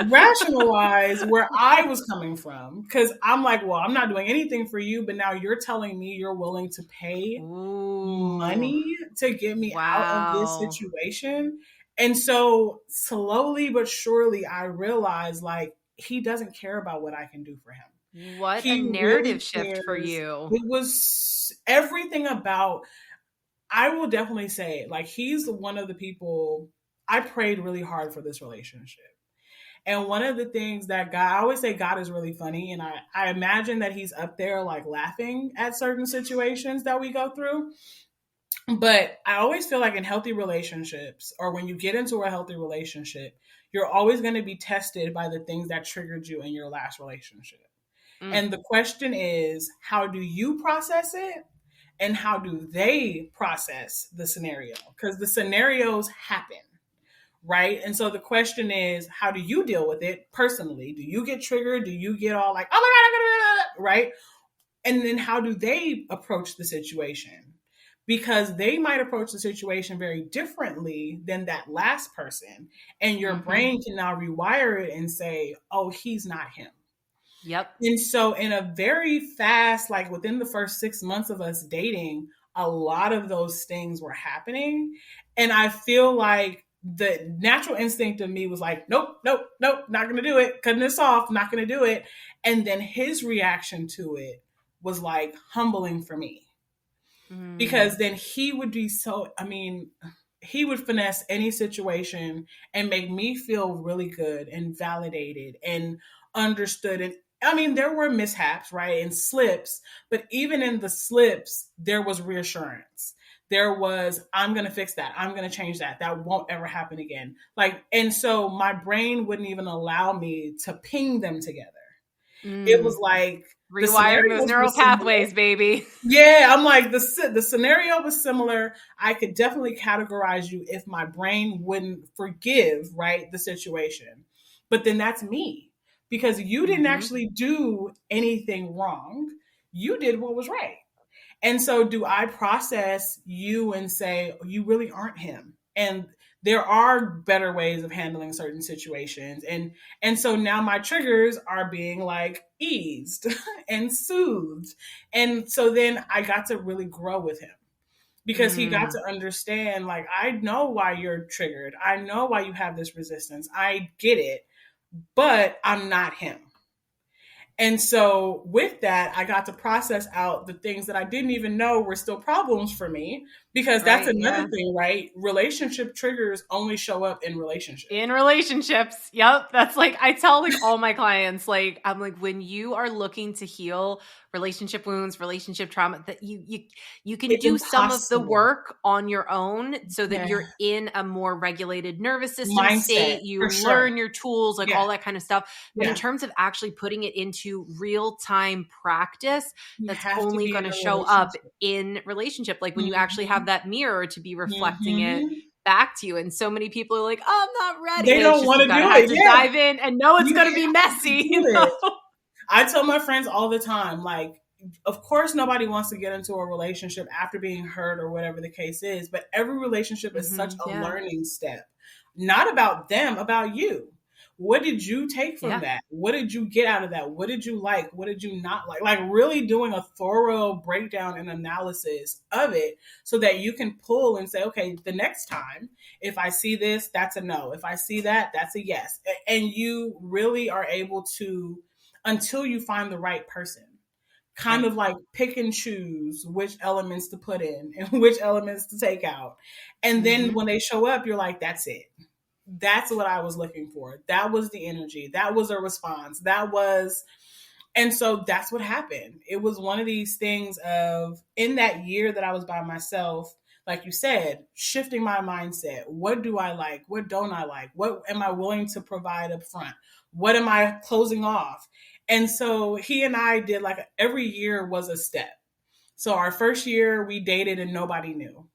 rationalize where I was coming from. Cause I'm like, well, I'm not doing anything for you, but now you're telling me you're willing to pay Ooh. money to get me out of this Wow. situation. And so slowly but surely, I realized like he doesn't care about what I can do for him. What a He narrative really shift for cares. you. It was everything about, I will definitely say, like, he's one of the people I prayed really hard for this relationship. And one of the things that God, I always say God is really funny. And I imagine that he's up there like laughing at certain situations that we go through. But I always feel like in healthy relationships, or when you get into a healthy relationship, you're always going to be tested by the things that triggered you in your last relationship. Mm. And the question is, how do you process it? And how do they process the scenario? Because the scenarios happen, right? And so the question is, how do you deal with it personally? Do you get triggered? Do you get all like, oh my God, I'm gonna do that, right? And then how do they approach the situation? Because they might approach the situation very differently than that last person. And your Mm-hmm. brain can now rewire it and say, oh, he's not him. Yep. And so, in a very fast, like within the first 6 months of us dating, a lot of those things were happening. And I feel like the natural instinct of me was like, nope, nope, nope, not going to do it, cutting this off, not going to do it. And then his reaction to it was like humbling for me, Mm. because then he would be so, I mean, he would finesse any situation and make me feel really good and validated and understood. And I mean, there were mishaps, right? And slips, but even in the slips, there was reassurance. There was, I'm going to fix that. I'm going to change that. That won't ever happen again. Like, and so my brain wouldn't even allow me to ping them together. It was Mm. like the Rewiring those scenarios were neural similar. pathways, baby. Yeah, I'm like, the scenario was similar. I could definitely categorize you if my brain wouldn't forgive, right, the situation. But then that's me, because you didn't Mm-hmm. actually do anything wrong. You did what was right. And so, do I process you and say, you really aren't him? And there are better ways of handling certain situations. And so now my triggers are being like eased and soothed. And so then I got to really grow with him, because he got Mm. to understand, like, I know why you're triggered. I know why you have this resistance. I get it, but I'm not him. And so with that, I got to process out the things that I didn't even know were still problems for me, because that's Right. another Yeah. thing, right? Relationship triggers only show up in relationship. In relationships. Yep. That's like, I tell like all my clients, like, I'm like, when you are looking to heal relationship wounds, relationship trauma, that you can It's do some of the impossible. work on your own so that Yeah. you're in a more regulated nervous system Mindset, state. You for sure. learn your tools, like Yeah. all that kind of stuff. But in Yeah. terms of actually putting it into real time practice, You that's have to only be going in to a show up relationship. in relationship. Like when you actually have Hmm. that mirror to be reflecting it Hmm. back to you. And so many people are like, oh, I'm not ready. They It's don't just want you to gotta do have it. to Yeah. dive in and know it's You gonna be have to messy, do it. I tell my friends all the time, like, of course, nobody wants to get into a relationship after being hurt or whatever the case is, but every relationship is such a Yeah. learning step. Not about them, about you. What did you take from Yeah. that? What did you get out of that? What did you like? What did you not like? Like, really doing a thorough breakdown and analysis of it, so that you can pull and say, okay, the next time, if I see this, that's a no. If I see that, that's a yes. And you really are able to, until you find the right person, kind Right. of like pick and choose which elements to put in and which elements to take out. And then Mm-hmm. when they show up, you're like, that's it. That's what I was looking for. That was the energy. That was a response. That was, and so that's what happened. It was one of these things of, in that year that I was by myself, like you said, shifting my mindset. What do I like? What don't I like? What am I willing to provide up front? What am I closing off? And so he and I did, like, every year was a step. So our first year we dated and nobody knew.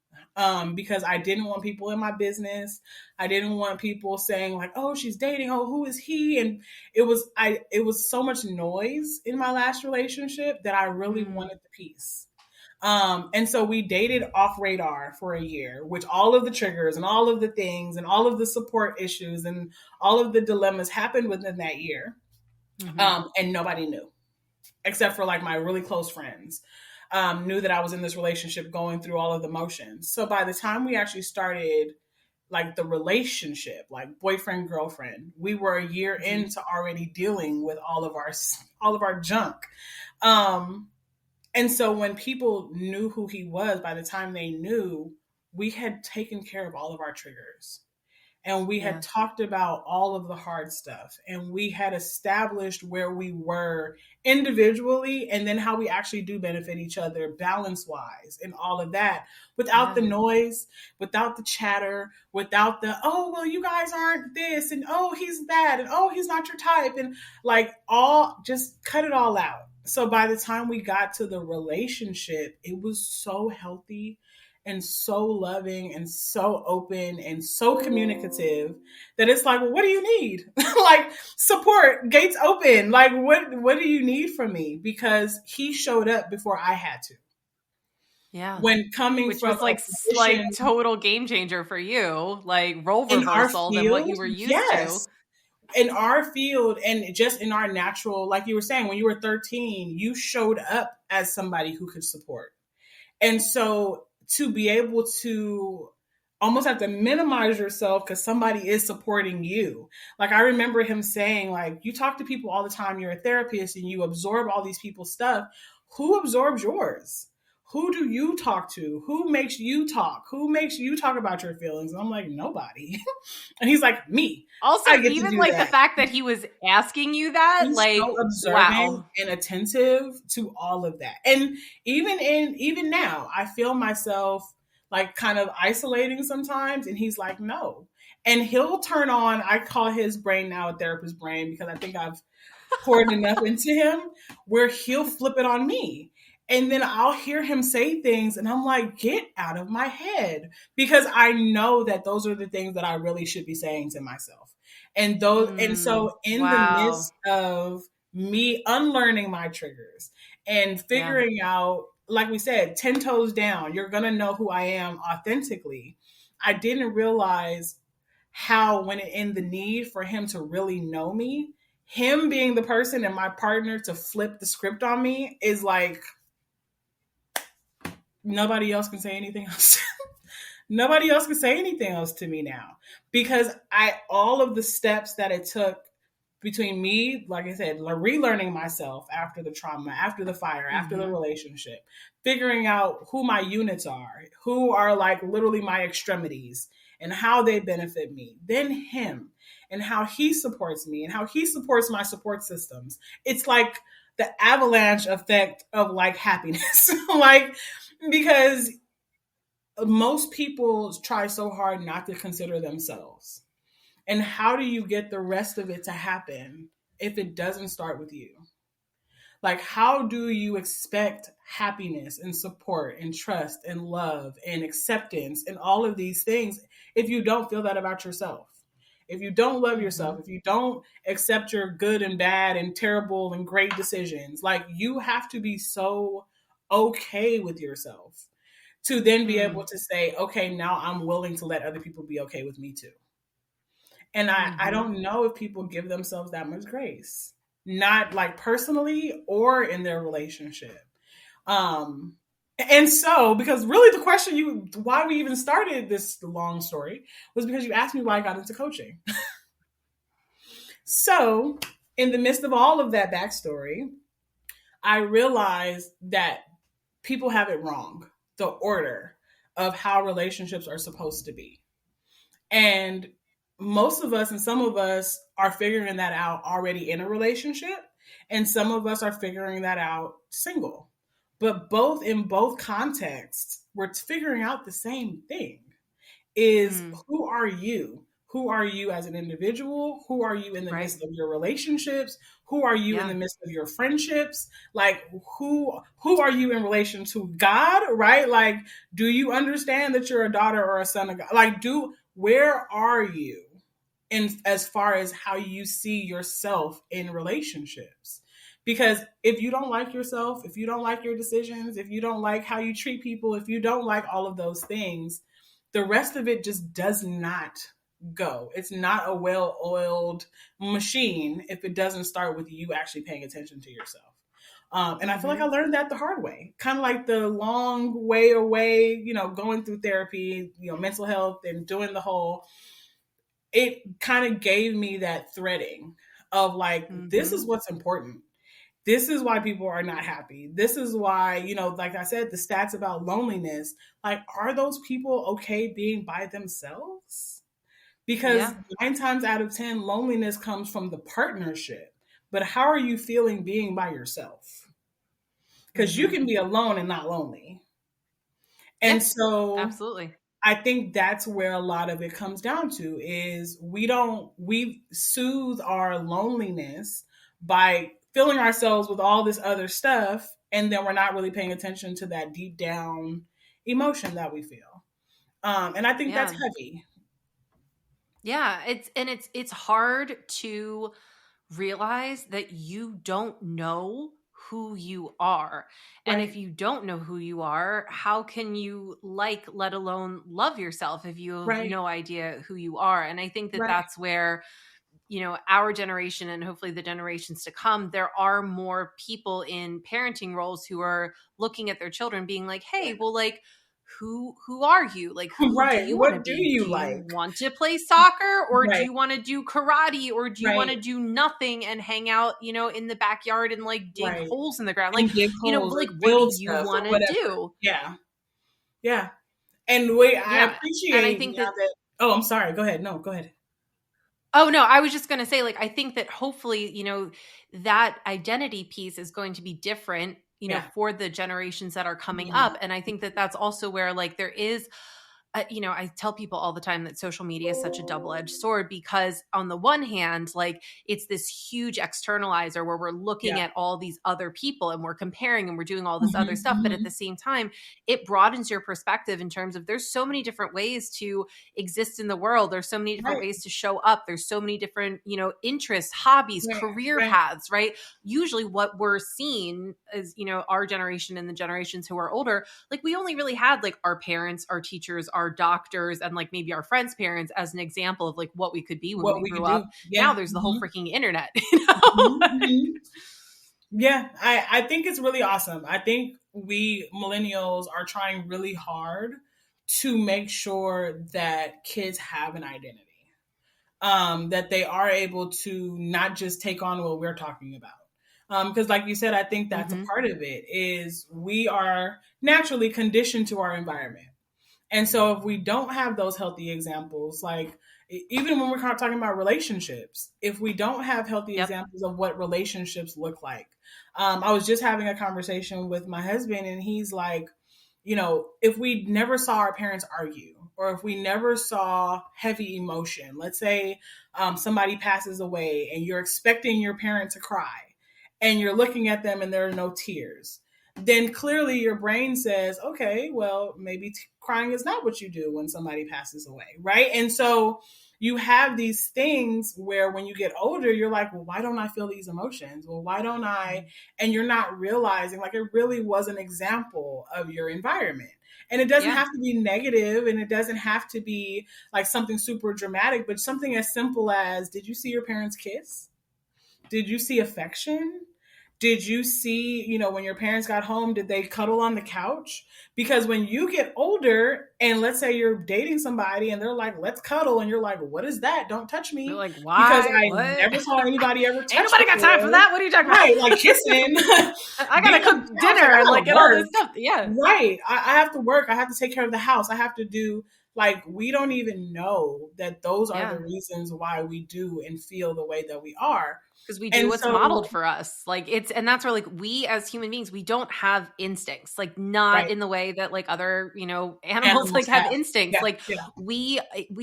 Because I didn't want people in my business. I didn't want people saying like, "Oh, she's dating. Oh, who is he?" And it was so much noise in my last relationship that I really Mm. wanted the peace. And so we dated off radar for a year, which all of the triggers and all of the things and all of the support issues and all of the dilemmas happened within that year. And nobody knew except for like my really close friends. Knew that I was in this relationship going through all of the motions. So by the time we actually started like the relationship, like boyfriend, girlfriend, we were a year into already dealing with all of our junk. And so when people knew who he was, by the time they knew, we had taken care of all of our triggers. And we had talked about all of the hard stuff, and we had established where we were individually and then how we actually do benefit each other balance wise and all of that without the noise, without the chatter, without the, oh, well, you guys aren't this, and oh, he's that, and oh, he's not your type, and like all just cut it all out. So by the time we got to the relationship, it was so healthy and so loving and so open and so communicative that it's like, well, what do you need? Like support, gates open. Like what do you need from me? Because he showed up before I had to. Yeah. When coming Which from was like total game changer for you, like role reversal than what you were used to. In our field and just in our natural, like you were saying, when you were 13, you showed up as somebody who could support. And so to be able to almost have to minimize yourself because somebody is supporting you. Like I remember him saying, like, you talk to people all the time, you're a therapist and you absorb all these people's stuff. Who absorbs yours? Who do you talk to? Who makes you talk? Who makes you talk about your feelings? And I'm like, nobody. And he's like, me. Also, even like the fact that he was asking you that, he's like, so observant and attentive to all of that. And even now, I feel myself like kind of isolating sometimes. And he's like, no. And he'll turn on, I call his brain now a therapist brain because I think I've poured enough into him where he'll flip it on me. And then I'll hear him say things and I'm like, get out of my head, because I know that those are the things that I really should be saying to myself. And and so in the midst of me unlearning my triggers and figuring out, like we said, 10 toes down, you're going to know who I am authentically. I didn't realize how, when in the need for him to really know me, him being the person and my partner to flip the script on me is like, nobody else can say anything else. Nobody else can say anything else to me now, because all of the steps that it took between me, like I said, relearning myself after the trauma, after the fire, after the relationship, figuring out who my units are, who are like literally my extremities and how they benefit me, then him and how he supports me and how he supports my support systems. It's like the avalanche effect of like happiness, like, because most people try so hard not to consider themselves. And how do you get the rest of it to happen if it doesn't start with you? Like, how do you expect happiness and support and trust and love and acceptance and all of these things if you don't feel that about yourself? If you don't love yourself, if you don't accept your good and bad and terrible and great decisions, like, you have to be so okay with yourself to then be able to say, okay, now I'm willing to let other people be okay with me too. And I don't know if people give themselves that much grace, not like personally or in their relationship. And so, because really the question why we even started this long story was because you asked me why I got into coaching. So in the midst of all of that backstory, I realized that people have it wrong, the order of how relationships are supposed to be. And most of us and some of us are figuring that out already in a relationship, and some of us are figuring that out single. But in both contexts, we're figuring out the same thing is who are you? Who are you as an individual? Who are you in the midst of your relationships? Who are you in the midst of your friendships? Like, who are you in relation to God, right? Like, do you understand that you're a daughter or a son of God? Like, where are you in as far as how you see yourself in relationships? Because if you don't like yourself, if you don't like your decisions, if you don't like how you treat people, if you don't like all of those things, the rest of it just does not go. It's not a well oiled machine if it doesn't start with you actually paying attention to yourself. And I feel like I Mm-hmm. learned that the hard way, kind of like the long way away, going through therapy, mental health and doing the whole, it kind of gave me that threading of like, this Mm-hmm. is what's important. This is why people are not happy. This is why, like I said, the stats about loneliness, like, are those people okay being by themselves? Because Yeah. 9 times out of 10, loneliness comes from the partnership. But how are you feeling being by yourself? Because you Mm-hmm. can be alone and not lonely. Yeah. And so Absolutely. I think that's where a lot of it comes down to is we soothe our loneliness by filling ourselves with all this other stuff, and then we're not really paying attention to that deep down emotion that we feel. And I think that's Yeah. heavy. Yeah. It's hard to realize that you don't know who you are. And if Right. you don't know who you are, how can you let alone love yourself if you have Right. no idea who you are? And I think that Right. that's where, our generation and hopefully the generations to come, there are more people in parenting roles who are looking at their children being like, hey, well, like, who are you? Like, who do Right. you want to What do be? you Do you like? want to play soccer, or do Right. you want to do karate, or do you want Right. to do nothing and hang out, in the backyard and like dig Right. holes in the ground? Like, And dig holes or like, what do build you stuff or want to whatever. do? Yeah. Yeah. And wait, I Yeah. And I appreciate think now that that. Oh, I'm sorry. Go ahead. No, go ahead. Oh, no, I was just going to say, like, I think that hopefully, that identity piece is going to be different, Yeah. for the generations that are coming Mhm. up. And I think that that's also where, like, there is, I tell people all the time that social media is such a double edged sword because, on the one hand, like, it's this huge externalizer where we're looking Yeah. at all these other people and we're comparing and we're doing all this other Mhm, stuff. But at the mhm. same time, it broadens your perspective in terms of there's so many different ways to exist in the world. There's so many different Right, ways to show up. There's so many different, interests, hobbies, right, career right. paths, right? Usually what we're seeing is, our generation and the generations who are older, like, we only really had like our parents, our teachers, our doctors, and like maybe our friends' parents as an example of like what we could be when What we we grew could do. up. Now Yeah. there's the whole Mhm, freaking internet, mhm, mhm. Yeah, I think it's really awesome. I think we millennials are trying really hard to make sure that kids have an identity. That they are able to not just take on what we're talking about. Because like you said, I think that's a hmm part of it is we are naturally conditioned to our environment. And so if we don't have those healthy examples, like even when we're kind of talking about relationships, if we don't have healthy Yep. examples of what relationships look like, I was just having a conversation with my husband, and he's like, if we never saw our parents argue, or if we never saw heavy emotion, let's say somebody passes away and you're expecting your parent to cry and you're looking at them and there are no tears, then clearly your brain says, okay, well, maybe crying is not what you do when somebody passes away, right? And so you have these things where when you get older, you're like, well, why don't I feel these emotions? Well, why don't I? And you're not realizing like it really was an example of your environment. And it doesn't Yeah. have to be negative and it doesn't have to be like something super dramatic, but something as simple as, did you see your parents kiss? Did you see affection? Did you see, when your parents got home, did they cuddle on the couch? Because when you get older and let's say you're dating somebody and they're like, let's cuddle. And you're like, what is that? Don't touch You're me. like, Because why? I What? never saw anybody ever Ain't touch nobody got time for before. that. What are you talking about? Right. Like kissing, I gotta being on cook the couch. Like, dinner I and gotta like get all this work. stuff. Yeah. Right. I have to work. I have to take care of the house. I have to do, like, we don't even know that those are the Yeah. reasons why we do and feel the way that we are. Because we do And what's modeled so, for us. Like, and that's where, like, we as human beings, we don't have instincts, like, not right. in the way that like other, animals Animals like have have. instincts. Yeah. Like, Yeah. we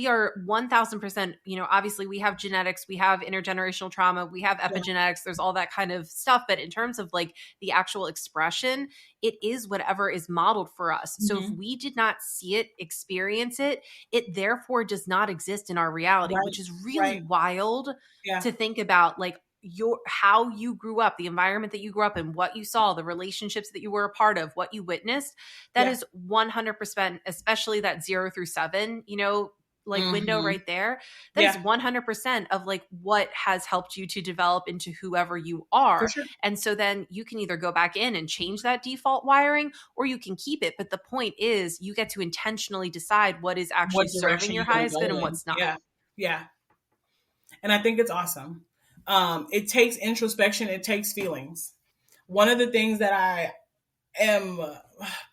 are 1000%, obviously we have genetics, we have intergenerational trauma, we have Yeah. epigenetics, there's all that kind of stuff. But in terms of like the actual expression, it is whatever is modeled for us. So if Mm-hmm. we did not see it, experience it, it therefore does not exist in our reality, Right. which is really Right. wild Yeah. to think about. Like, how you grew up, the environment that you grew up in, what you saw, the relationships that you were a part of, what you witnessed, that is 100%, especially that 0 through 7, like window right there, that is 100% of like what has helped you to develop into whoever you are. Sure. And so then you can either go back in and change that default wiring, or you can keep it. But the point is, you get to intentionally decide what is actually What serving direction your you're going to highest go good and in. what's not. Yeah. And I think it's awesome. It takes introspection. It takes feelings. One of the things that I am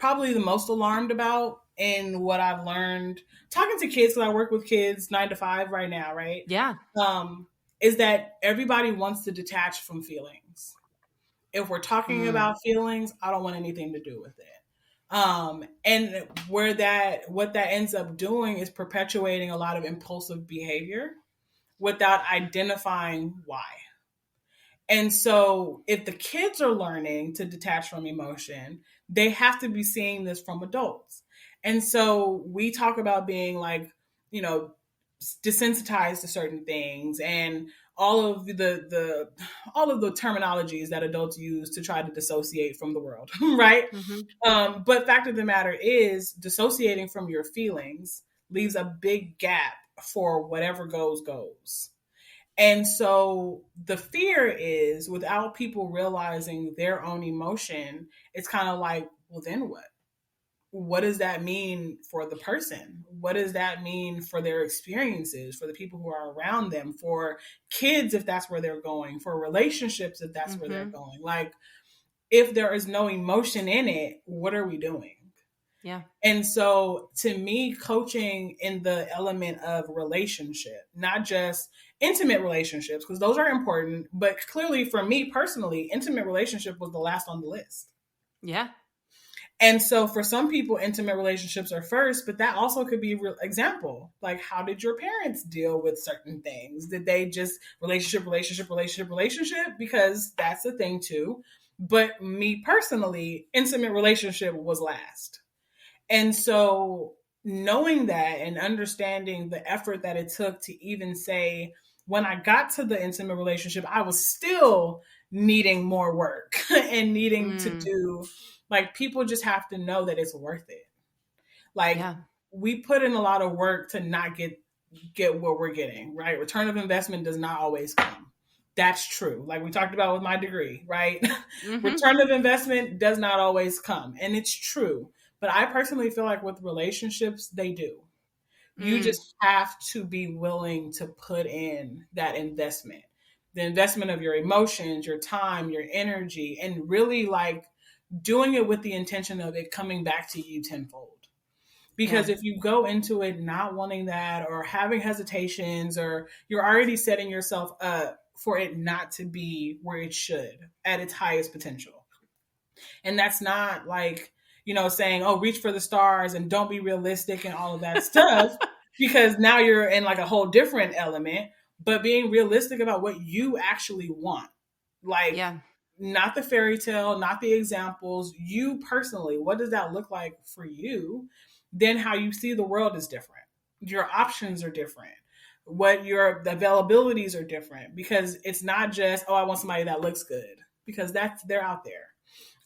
probably the most alarmed about in what I've learned talking to kids, because I work with kids 9 to 5 right now, right? Yeah. Is that everybody wants to detach from feelings. If we're talking about feelings, I don't want anything to do with it. And what that ends up doing is perpetuating a lot of impulsive behavior without identifying why. And so if the kids are learning to detach from emotion, they have to be seeing this from adults. And so we talk about being like, desensitized to certain things and all of the terminologies that adults use to try to dissociate from the world, right? But fact of the matter is, dissociating from your feelings leaves a big gap for whatever goes. And so the fear is, without people realizing their own emotion, it's kind of like, well, then what? What does that mean for the person? What does that mean for their experiences, for the people who are around them, for kids, if that's where they're going, for relationships, if that's where they're going? Like, if there is no emotion in it, what are we doing? Yeah. And so to me, coaching in the element of relationship, not just intimate relationships, because those are important, but clearly for me personally, intimate relationship was the last on the list. Yeah. And so for some people, intimate relationships are first, but that also could be a real example. Like, how did your parents deal with certain things? Did they just relationship? Because that's the thing too. But me personally, intimate relationship was last. And so knowing that and understanding the effort that it took to even say, when I got to the intimate relationship, I was still needing more work and needing to do, like, people just have to know that it's worth it. Like, we put in a lot of work to not get what we're getting, right? Return of investment does not always come. That's true. Like we talked about with my degree, right? Return of investment does not always come. And it's true. But I personally feel like with relationships, they do. You just have to be willing to put in that investment, the investment of your emotions, your time, your energy, and really like doing it with the intention of it coming back to you tenfold. Because if you go into it not wanting that or having hesitations, or you're already setting yourself up for it not to be where it should at its highest potential. And that's not like, saying, oh, reach for the stars and don't be realistic and all of that stuff, because now you're in like a whole different element, but being realistic about what you actually want. Like, not the fairy tale, not the examples, you personally, what does that look like for you? Then how you see the world is different. Your options are different. The availabilities are different, because it's not just, oh, I want somebody that looks good, because they're out there.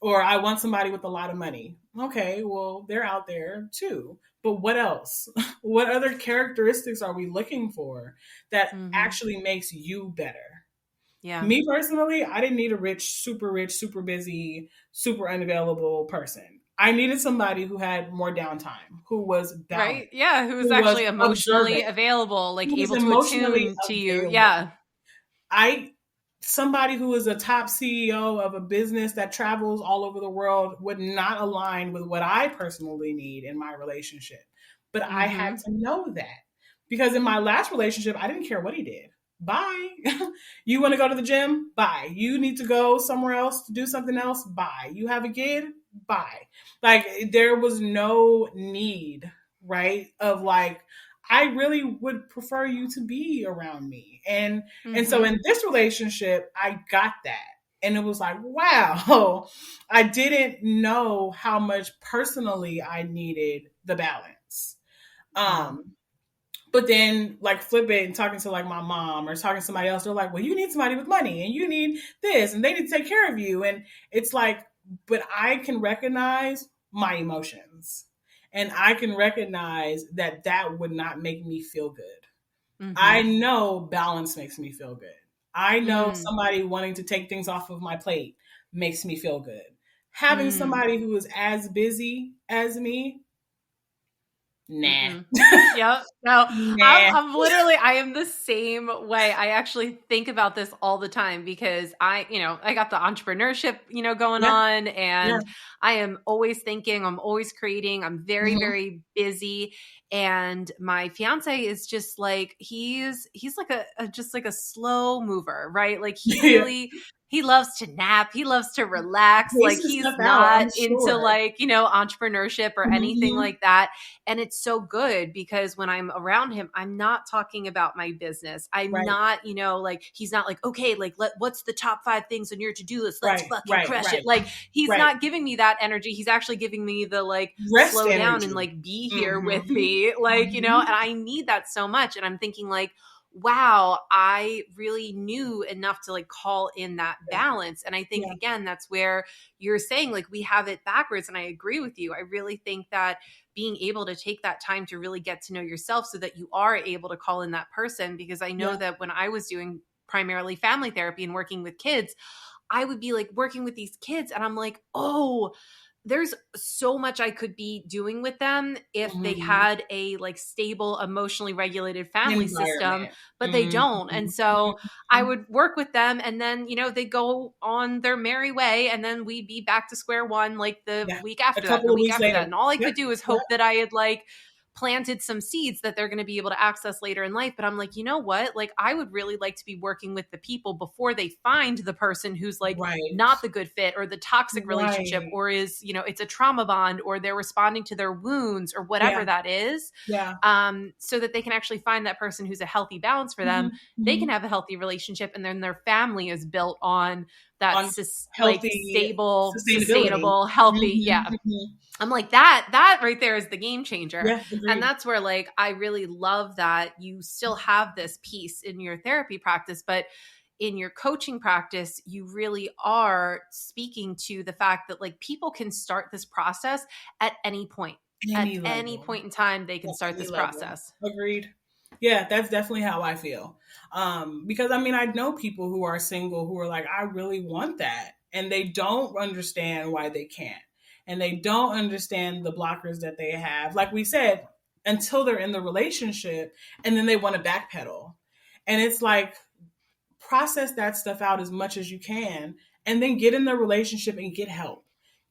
Or I want somebody with a lot of money. Okay, well, they're out there too. But what else? What other characteristics are we looking for that actually makes you better? Yeah. Me personally, I didn't need a rich, super busy, super unavailable person. I needed somebody who had more downtime, who was balanced. Right? Yeah, who was actually emotionally available, like able to attune to you. Yeah. Somebody who is a top CEO of a business that travels all over the world would not align with what I personally need in my relationship. But I had to know that, because in my last relationship, I didn't care what he did. Bye. You want to go to the gym? Bye. You need to go somewhere else to do something else? Bye. You have a kid? Bye. Like, there was no need, right? Of like, I really would prefer you to be around me. And so in this relationship, I got that. And it was like, wow, I didn't know how much personally I needed the balance. But then like flip it and talking to like my mom or talking to somebody else, they're like, well, you need somebody with money and you need this and they need to take care of you. And it's like, but I can recognize my emotions and I can recognize that that would not make me feel good. I Mm-hmm. know balance makes me feel good. I know Mm. somebody wanting to take things off of my plate makes me feel good. Having Mm. somebody who is as busy as me, nah. Mm-mm. Yep. No, Nah. I'm literally, I am the same way. I actually think about this all the time because I got the entrepreneurship, going Yeah. on, Yeah. and I am always thinking, I'm always creating, I'm very, Hmm. very busy. And my fiance is just like, he's like just like a slow mover, right? Like Yeah. he loves to nap. He loves to relax. Like Pacing he's stuff out, not I'm into sure. like, entrepreneurship or anything Hmm. like that. And it's so good because when I'm around him, I'm not talking about my business. I'm Right. not, like, he's not like, okay, like, what's the top 5 things on your to do list? Let's Right. fucking Right. crush it. Right. Like, he's Right. not giving me that energy. He's actually giving me the like, Rest slow down and energy. like be here Hmm. with me. Like, Hmm. and I need that so much. And I'm thinking, like, wow, I really knew enough to like call in that Yeah. balance. And I think, Yeah. again, that's where you're saying like we have it backwards. And I agree with you. I really think that being able to take that time to really get to know yourself so that you are able to call in that person. Because I know Yeah. that when I was doing primarily family therapy and working with kids, I would be like working with these kids and I'm like, oh, there's so much I could be doing with them if they Hmm. had a like stable, emotionally regulated family system, Environment. but they Hmm. don't. And so I would work with them and then, they go on their merry way and then we'd be back to square one like the Yeah. week A after that and couple the of week weeks after that. later. And all I Yep. could do is Yep. hope that I had like planted some seeds that they're going to be able to access later in life. But I'm like, you know what? Like, I would really like to be working with the people before they find the person who's like Right. not the good fit or the toxic relationship Right. or is, it's a trauma bond or they're responding to their wounds or whatever Yeah. that is. Yeah. So that they can actually find that person who's a healthy balance for them. Hmm. They can Hmm. have a healthy relationship and then their family is built on that On like healthy stable, sustainability. sustainable, healthy. Hmm. Yeah, Hmm. I'm like that right there is the game changer. Yeah. And Agreed. that's where like I really love that you still have this piece in your therapy practice, but in your coaching practice, you really are speaking to the fact that like people can start this process at any point. At Any any level. point in time, they can At start any this level. process. Agreed. Yeah, that's definitely how I feel. Because I mean, I know people who are single who are like, I really want that. And they don't understand why they can't. And they don't understand the blockers that they have. Like we said, until they're in the relationship and then they want to backpedal. And it's like, process that stuff out as much as you can and then get in the relationship and get help,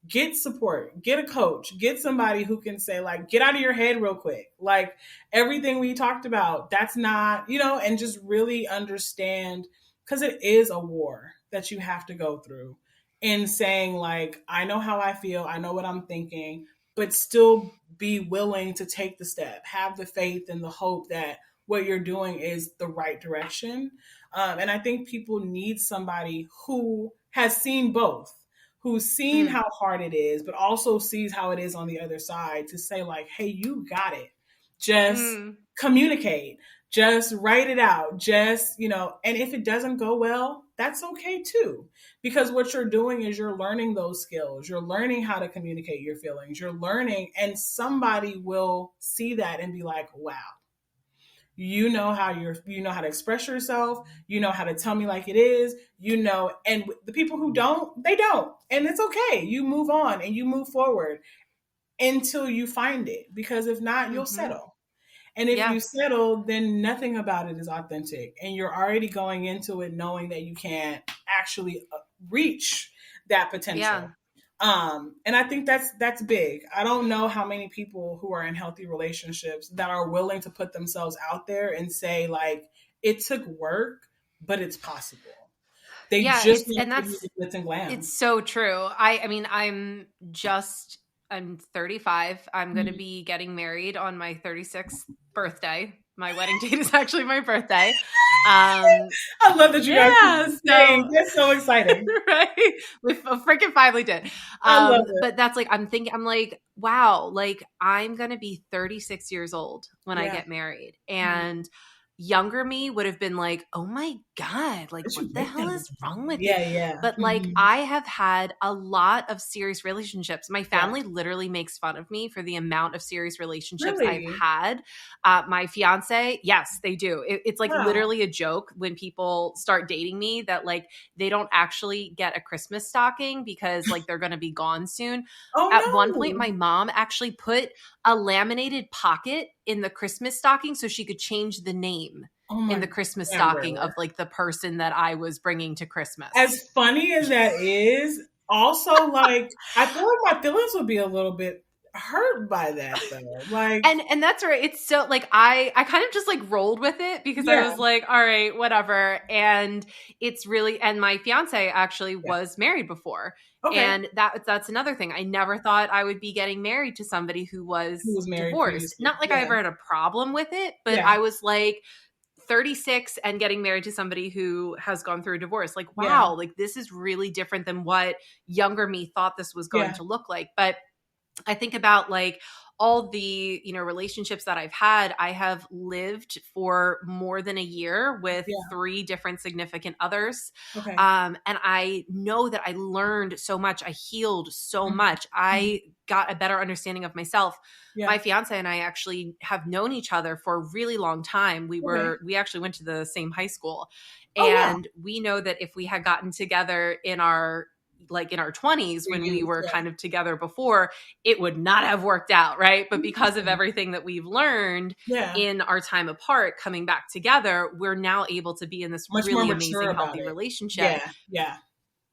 get support, get a coach, get somebody who can say like, get out of your head real quick, like everything we talked about, that's not, and just really understand, because it is a war that you have to go through in saying like, I know how I feel, I know what I'm thinking, but still be willing to take the step, have the faith and the hope that what you're doing is the right direction. And I think people need somebody who has seen both, who's seen Mm, how hard it is, but also sees how it is on the other side to say, like, hey, you got it. Just mm, communicate, just write it out, just, and if it doesn't go well, that's okay too. Because what you're doing is you're learning those skills, you're learning how to communicate your feelings, you're learning, and somebody will see that and be like, wow, you know how to express yourself, you know how to tell me like it is, and the people who don't, they don't, and it's okay, you move on and you move forward until you find it, because if not, you'll mm-hmm. settle. And if Yeah. you settle, then nothing about it is authentic, and you're already going into it knowing that you can't actually reach that Yeah. potential. And I think that's big. I don't know how many people who are in healthy relationships that are willing to put themselves out there and say like, it took work, but it's possible. They Yeah. just It's, want and to give you that's, the glitz and glam. it's so true. I mean, I'm 35. I'm going to Mhm. be getting married on my 36th birthday. My wedding date is actually my birthday. I love that you guys picked Yeah, the so same. That's so exciting. right, we freaking finally did. I love it. But that's like I'm like, wow, like I'm gonna be 36 years old when I Yeah. get married, Mhm. and younger me would have been like, oh my god, like What what you the wait hell that is long? wrong with you? Yeah, yeah. But like Mhm. I have had a lot of serious relationships. My Yeah. family literally makes fun of me for the amount of serious relationships I've Really? had. My fiance, yes, they do. It's like Wow. literally a joke when people start dating me that like they don't actually get a Christmas stocking because like they're going to be gone soon. At one point, Oh, my mom actually put a laminated pocket in the Christmas stocking so she could change the name oh in my the Christmas stocking camera. of like the person that I was bringing to Christmas. As funny as that is, also like I feel like my feelings would be a little bit hurt by that though. Like, And that's right. It's so like I kind of just like rolled with it because I yeah, was like, all right, whatever. And it's really, and my fiance actually yeah. was married before. Okay. And that's another thing. I never thought I would be getting married to somebody who Who was was married divorced. previously? Not like I Yeah. ever had a problem with it, but Yeah. I was like 36 and getting married to somebody who has gone through a divorce. Like, Yeah. wow, like this is really different than what younger me thought this was going Yeah. to look like. But I think about like all the, relationships that I've had. I have lived for more than a year with Yeah. 3 different significant others. Okay. And I know that I learned so much. I healed so Mhm. much. Mhm. I got a better understanding of myself. Yeah. My fiance and I actually have known each other for a really long time. Okay. We actually went to the same high school. Oh wow. And we know that if we had gotten together in our 20s Your when we youth. were Yeah. kind of together before, it would not have worked out, right? But because of Interesting. everything that we've learned Yeah. in our time apart, coming back together, we're now able to be in this Much more really mature amazing, about healthy it. relationship. Yeah. Yeah.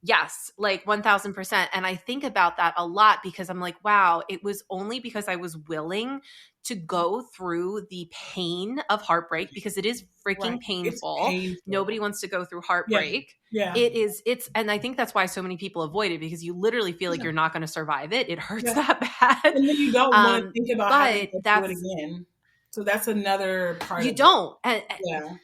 Yes, like 1000%. And I think about that a lot because I'm like, wow, it was only because I was willing to go through the pain of heartbreak because it is Right. freaking It's painful. Nobody painful. wants to go through Yeah. heartbreak. Yeah. And I think that's why so many people avoid it because you literally feel like Yeah. you're not going to survive it. It hurts Yeah. that bad. And then you don't want to think about having to But go through it that's, again. So that's another part you of it. don't. And, Yeah.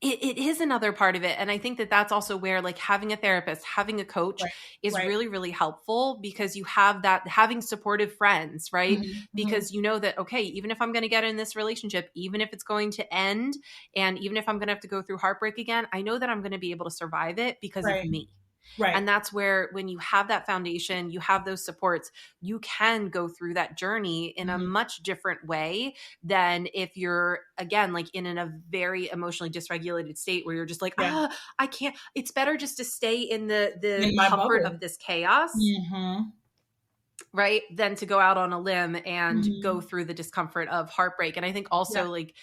it is another part of it. And I think that that's also where like having a therapist, having a coach Right. is Right. really, really helpful because you have that, having supportive friends, right? Mhm. Mhm. Because you know that, okay, even if I'm going to get in this relationship, even if it's going to end, and even if I'm going to have to go through heartbreak again, I know that I'm going to be able to survive it because of Right. me. Right. And that's where, when you have that foundation, you have those supports, you can go through that journey in a Mhm. much different way than if you're, again, like in a very emotionally dysregulated state where you're just like, Yeah. I can't. It's better just to stay in the In my comfort bubble. of this chaos, Mhm. right? Than to go out on a limb and go Mhm. through the discomfort of heartbreak. And I think Yeah. also like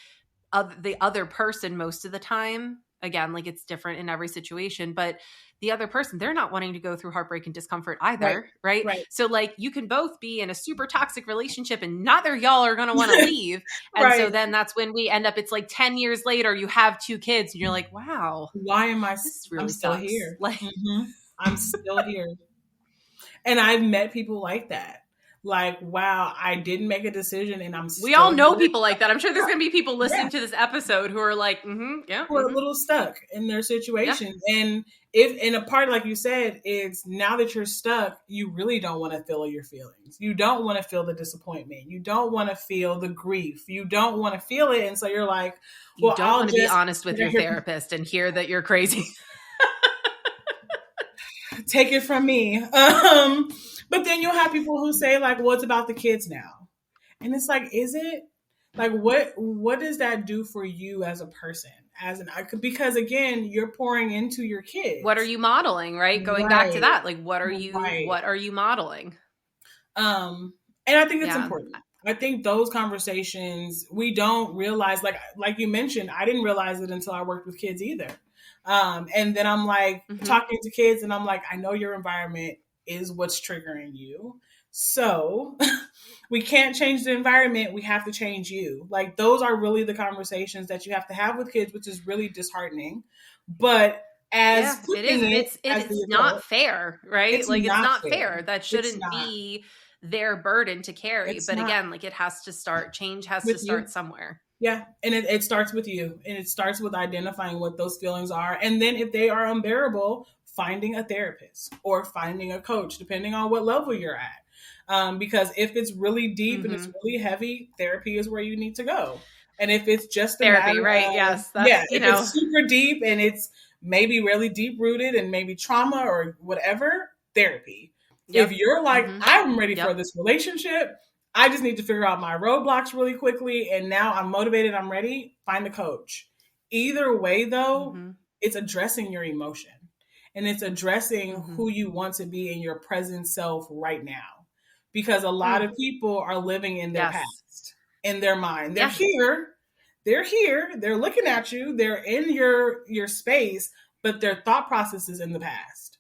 the other person, most of the time, again, like it's different in every situation, but the other person, they're not wanting to go through heartbreak and discomfort Right. either, right? Right. So like you can both be in a super toxic relationship and neither of y'all are going to want to leave. And so Right. then that's when we end up, it's like 10 years later, you have 2 kids and you're like, wow, Why am I this I'm really still sucks. here. Like, Mhm. I'm still here. And I've met people like that. Like, wow, I didn't make a decision and I'm we all still know here. people like that. I'm sure there's going to be people Yeah. listening to this episode who are like, yeah, Who are a little stuck in their yeah. situation. And if in a part, like you said, is now that you're stuck, you really don't want to feel your feelings. You don't want to feel the disappointment. You don't want to feel the grief. You don't want to feel it. And so you're like, You well, don't I'll want to be just honest with your therapist and hear that you're crazy. take it from me. But then you'll have people who say like, well, it's about the kids now. And it's like, is it? Like what does that do for you as a person? Because again, you're pouring into your kids. What are you modeling, right? Going back to Right. that, like Right. what are you modeling? And I think it's Yeah. important. I think those conversations we don't realize, like you mentioned, I didn't realize it until I worked with kids either. And then I'm like talking to kids, and I'm like, I know your environment is what's triggering you, so we can't change the environment. We have to change you. Like those are really the conversations that you have to have with kids, which is really disheartening. But as Yeah, it is. flipping it as It's the not adult, fair, right? it's Like it's not not fair. fair. That It's shouldn't not. be their burden to carry. It's But not again, like it has to start, change has with to you. start somewhere. Yeah. And it starts with you, and it starts with identifying what those feelings are. And then if they are unbearable, finding a therapist or finding a coach, depending on what level you're at. Because if it's really deep and it's Mm-hmm. really heavy, therapy is where you need to go. And if it's just a Therapy, matter right? of, Yes, yeah, that's, if it's super deep and it's maybe really deep rooted and maybe trauma or whatever, therapy. If yep. you're like, Mm-hmm. I'm ready for Yep. this relationship, I just need to figure out my roadblocks really quickly. And now I'm motivated, I'm ready, find a coach. Either way, though, Mm-hmm. it's addressing your emotion and it's addressing Mm-hmm. who you want to be in your present self right now. Because a lot Mm. of people are living in their Yes. past, in their mind. Yeah. They're here, they're looking at you, they're in your space, but their thought process is in the past.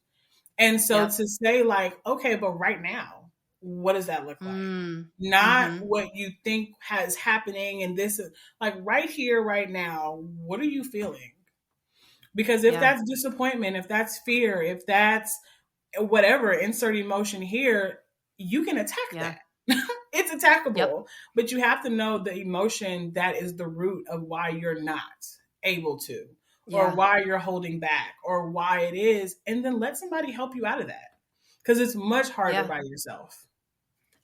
And so Yep. to say, like, okay, but right now, what does that look like? Mm. Not Mm-hmm. what you think has happening. And this is like right here, right now, what are you feeling? Because if Yeah. that's disappointment, if that's fear, if that's whatever, insert emotion here, you can attack Yeah. that. It's Yep. attackable, but you have to know the emotion that is the root of why you're not able to, or Yeah. why you're holding back, or why it is, and then let somebody help you out of that because it's much harder Yeah. by yourself.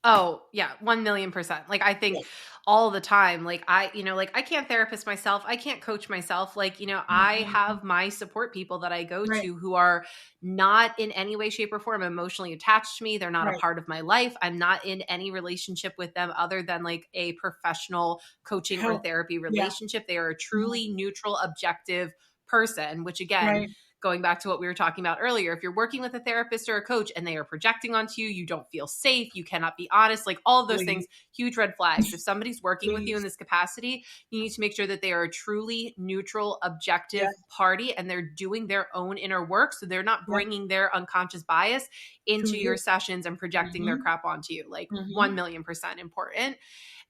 Oh, yeah, 1,000,000%. Like, I Yeah. think all the time, like, like, I can't therapist myself. I can't coach myself. Like, I Mhm. have my support people that I go Right, to who are not in any way, shape, or form emotionally attached to me. They're not a right. part of my life. I'm not in any relationship with them other than like a professional coaching or Help. therapy Yeah. relationship. They are a Mhm. truly neutral, objective person, which again, Right. going back to what we were talking about earlier, if you're working with a therapist or a coach and they are projecting onto you, you don't feel safe, you cannot be honest, like all of those Please, things, huge red flags. If somebody's working with you in please. this capacity, you need to make sure that they are a truly neutral, Yeah. objective party and they're doing their own inner work. So they're not Yeah. bringing their unconscious bias To into your you. sessions and projecting their Hmm. crap onto you. Like Hmm. 1,000,000% important.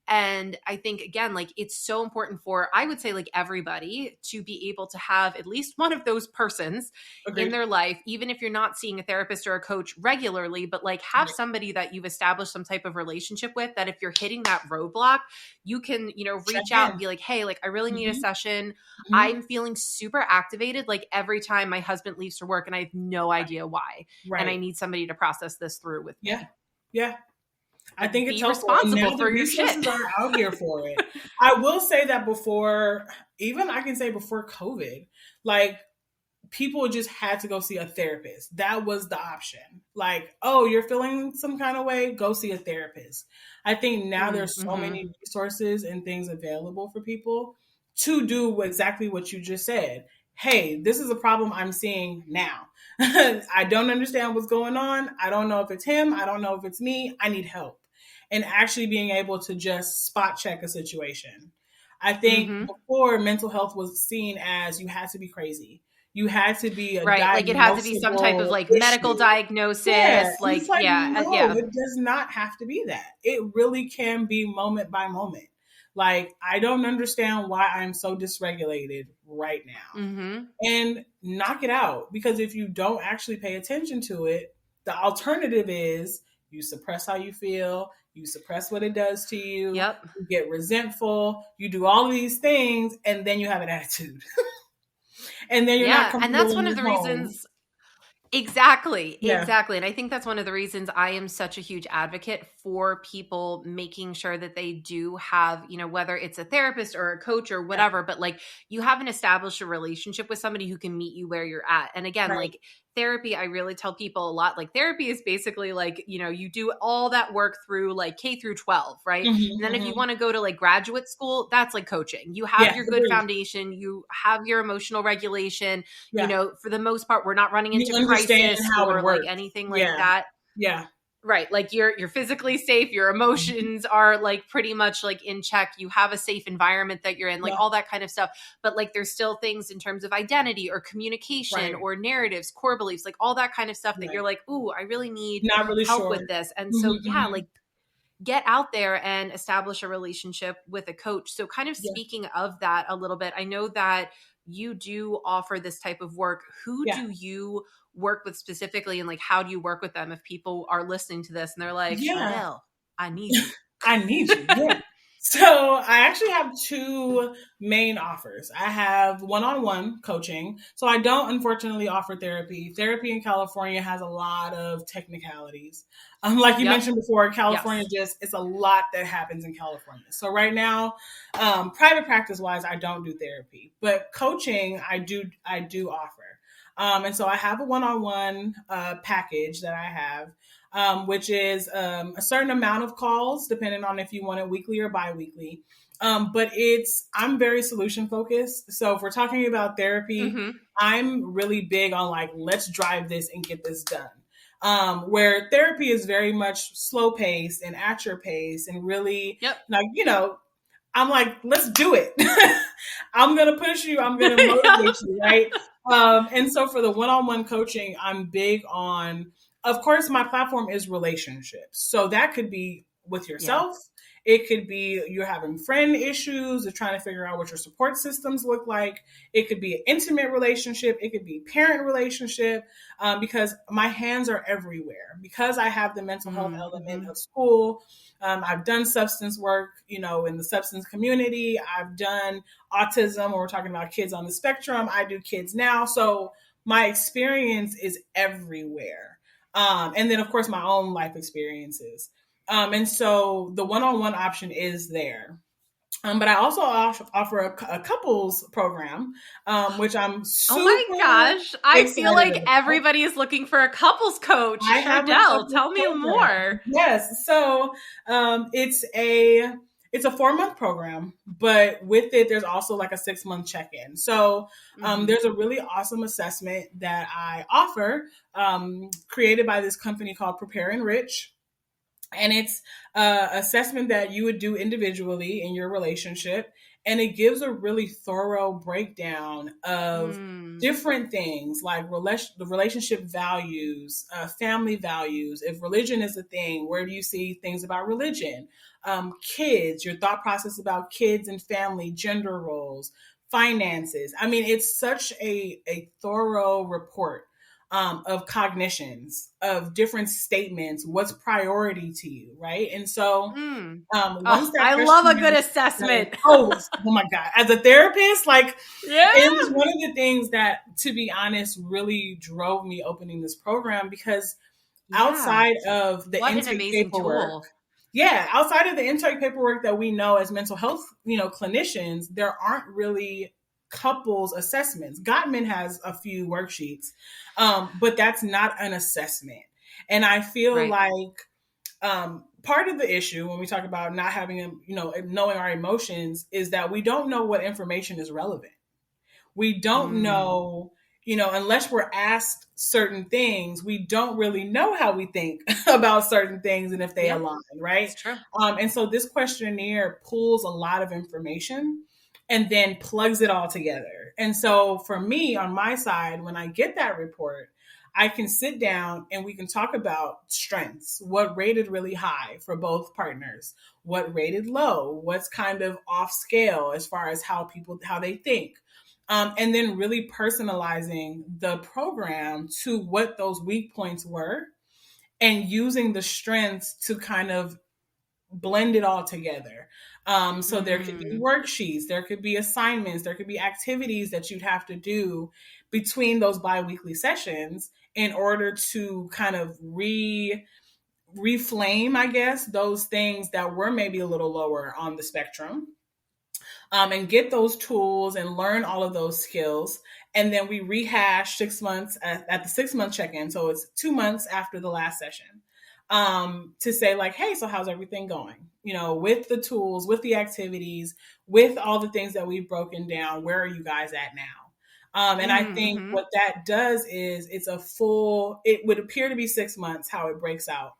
And I think, again, like it's so important for, I would say, like everybody to be able to have at least one of those persons in Agreed. their life, even if you're not seeing a therapist or a coach regularly, but like have Right. somebody that you've established some type of relationship with that if you're hitting that roadblock, you can, Check reach out and in. be like, hey, like I really need a Hmm. session. Hmm. I'm feeling super activated like every time my husband leaves for work and I have no idea why. And I Right. need somebody to process this through with Yeah. me. Yeah. I Like think it's be helpful. And responsible now the for your shit. resources are out here for it. I will say that before, even I can say before COVID, like people just had to go see a therapist. That was the option. Like, oh, you're feeling some kind of way, go see a therapist. I think now there's so Mm-hmm. many resources and things available for people to do exactly what you just said. Hey, this is a problem I'm seeing now. I don't understand what's going on. I don't know if it's him. I don't know if it's me. I need help. And actually being able to just spot check a situation. I think Mm-hmm. before mental health was seen as you had to be crazy, you had to be a Right. Like it had to be some type of diagnosable like medical issue. Yeah. diagnosis. And it's Like, like, yeah, no, yeah. it does not have to be that. It really can be moment by moment. Like, I don't understand why I'm so dysregulated right now. Mm-hmm. And knock it out. Because if you don't actually pay attention to it, the alternative is you suppress how you feel, you suppress what it does to you, Yep. you get resentful, you do all of these things, and then you have an attitude. And then you're not Yeah. And comfortable that's in one of your the home. reasons. Exactly, Yeah. exactly. And I think that's one of the reasons I am such a huge advocate for people making sure that they do have, whether it's a therapist or a coach or Yeah. whatever, but like you haven't established a relationship with somebody who can meet you where you're at. And again, Right. like therapy, I really tell people a lot like therapy is basically like, you do all that work through like K through 12, right? Hmm. And then if you Hmm. want to go to like graduate school, that's like coaching. You have Yeah. your good Agreed. foundation, you have your emotional regulation, Yeah. for the most part, we're not running into You understand crisis how it or like works. anything like Yeah. that. Yeah. Right. Like you're physically safe, your Mhm. emotions are like pretty much like in check. You have a safe environment that you're in, like Yeah. all that kind of stuff. But like there's still things in terms of identity or communication Right. or narratives, core beliefs, like all that kind of stuff that you're Right. like, "Ooh, I really need Not really help sure. with this." And Hmm. so yeah, Hmm. like get out there and establish a relationship with a coach. So, kind of Yeah. speaking of that a little bit, I know that you do offer this type of work. Who Yeah. do you work with specifically, and like how do you work with them if people are listening to this and they're like, Yeah. Shardel, I need you? I need you. Yeah. So I actually have two main offers. I have one-on-one coaching. So I don't unfortunately offer therapy. Therapy in California has a lot of technicalities. Like you Yep. mentioned before, California Yes. just it's a lot that happens in California. So right now, private practice wise, I don't do therapy, but coaching I do offer. And so I have a one-on-one package that I have which is a certain amount of calls, depending on if you want it weekly or biweekly. But I'm very solution focused. So if we're talking about therapy, Mm-hmm. I'm really big on like, let's drive this and get this done. Where therapy is very much slow paced and at your pace and really Yep. like, I'm like, let's do it. I'm going to push you. I'm going to Yeah. motivate you. Right. And so for the one-on-one coaching, I'm big on, of course, my platform is relationships. So that could be with Yeah. yourself. It could be you're having friend issues, or trying to figure out what your support systems look like. It could be an intimate relationship. It could be parent relationship, because my hands are everywhere. Because I have the mental health element Mm-hmm. of school, I've done substance work, in the substance community. I've done autism, when we're talking about kids on the spectrum. I do kids now. So my experience is everywhere. And then, of course, my own life experiences. And so the one-on-one option is there. But I also offer a couples program, which I'm Oh my super gosh. I feel excited like about. everybody is looking for a couples coach. I have a Shardel, couples tell me program. more. Yes. So it's a 4-month program, but with it, there's also like a 6-month check-in. So Mm-hmm. there's a really awesome assessment that I offer, created by this company called Prepare Enrich. And it's assessment that you would do individually in your relationship, and it gives a really thorough breakdown of Mm. different things like the relationship values, family values. If religion is a thing, where do you see things about religion? Kids, your thought process about kids and family, gender roles, finances. I mean, it's such a thorough report, of cognitions, of different statements, what's priority to you, right? And so Mm. once Oh, that I love a questionnaire good is done, assessment. oh my God, as a therapist, like Yeah. it was one of the things that, to be honest, really drove me opening this program, because Yeah. outside of the What an intake amazing paperwork, tool. yeah, outside of the intake paperwork that we know as mental health, clinicians, there aren't really couples assessments. Gottman has a few worksheets, but that's not an assessment. And I feel Right. like part of the issue when we talk about not having, knowing our emotions, is that we don't know what information is relevant. We don't Mm. know, unless we're asked certain things, we don't really know how we think about certain things and if they Yeah, align, right? it's true. And so this questionnaire pulls a lot of information and then plugs it all together. And so for me, on my side, when I get that report, I can sit down and we can talk about strengths, what rated really high for both partners, what rated low, what's kind of off scale as far as how they think, and then really personalizing the program to what those weak points were, and using the strengths to kind of blend it all together. So there could be Mm. worksheets, there could be assignments, there could be activities that you'd have to do between those biweekly sessions in order to kind of reflame, I guess, those things that were maybe a little lower on the spectrum, and get those tools and learn all of those skills. And then we rehash 6 months at the 6-month check-in. So it's 2 months after the last session, to say like, hey, so how's everything going? With the tools, with the activities, with all the things that we've broken down, where are you guys at now? And I think Mm-hmm. what that does is it would appear to be 6 months how it breaks out.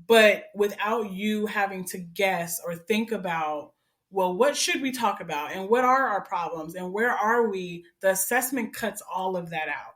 But without you having to guess or think about, well, what should we talk about and what are our problems and where are we, the assessment cuts all of that out.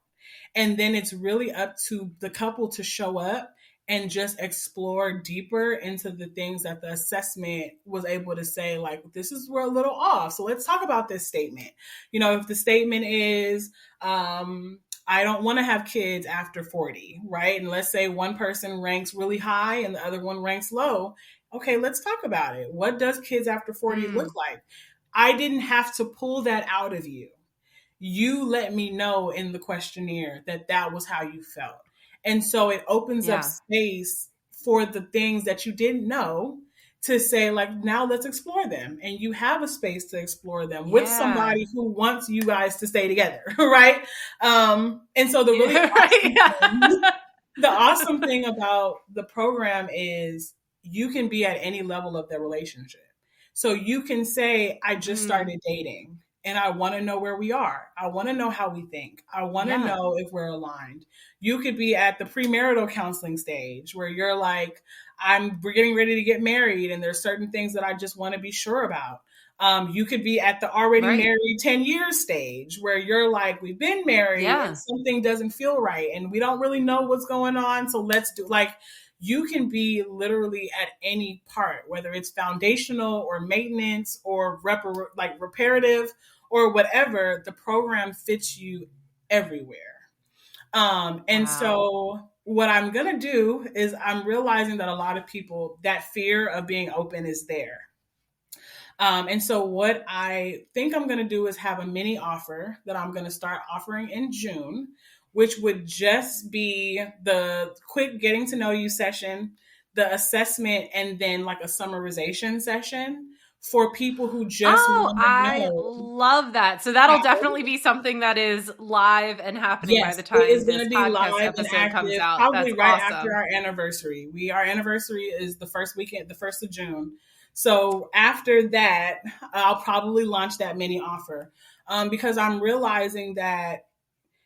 And then it's really up to the couple to show up and just explore deeper into the things that the assessment was able to say, like, this is, we're a little off. So let's talk about this statement. If the statement is, I don't want to have kids after 40, right? And let's say one person ranks really high and the other one ranks low. Okay, let's talk about it. What does kids after 40 look Mm, like? I didn't have to pull that out of you. You let me know in the questionnaire that that was how you felt. And so it opens up yeah. space for the things that you didn't know to say, like, now let's explore them. And you have a space to explore them with Yeah. somebody who wants you guys to stay together, right? And so the really Yeah. Right. awesome thing, Yeah. the awesome thing about the program is you can be at any level of the relationship. So you can say, I just Mm, started dating and I want to know where we are. I want to know how we think. I want to yeah. know if we're aligned. You could be at the premarital counseling stage where you're like, we're getting ready to get married and there's certain things that I just want to be sure about. You could be at the already Right. married 10 years stage where you're like, we've been married and Yeah. something doesn't feel right and we don't really know what's going on. So let's do, like, you can be literally at any part, whether it's foundational or maintenance or like reparative or whatever. The program fits you everywhere. And Wow. so what I'm going to do is I'm realizing that a lot of people, that fear of being open is there. And so what I think I'm going to do is have a mini offer that I'm going to start offering in June, which would just be the quick getting to know you session, the assessment, and then like a summarization session for people who just Oh, want to I know. love that. So that'll definitely be something that is live and happening by Yes, the it time is going this to be podcast live and episode comes active, out. That's probably right after awesome. our anniversary. Our anniversary is the first weekend, the 1st of June. So after that, I'll probably launch that mini offer because I'm realizing that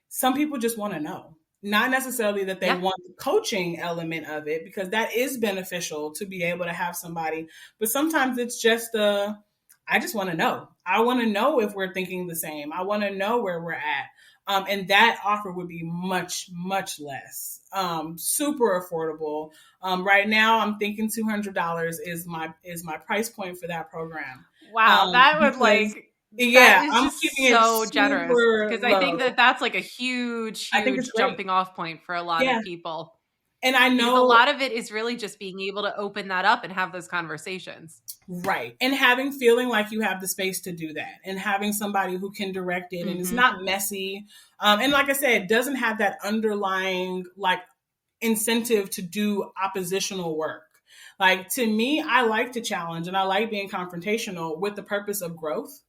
some people just want to know. Not necessarily that they Yeah. want the coaching element of it, because that is beneficial to be able to have somebody. But sometimes it's just I just want to know. I want to know if we're thinking the same. I want to know where we're at. And that offer would be much, much less. Super affordable. Right now, I'm thinking $200 is my price point for that program. Wow. That would Because that yeah, is I'm just keeping it so generous super because I think low. that that's like a huge, I think it's huge great. jumping off point for a lot Yeah. of people And I because a know, lot of it is really just being able to open that up and have those conversations. right. And having feeling like you have the space to do that and having somebody who can direct it and it's Hmm. not messy. And like I said, it doesn't have that underlying like incentive to do oppositional work. Like to me, I like to challenge and I like being confrontational with the purpose of growth.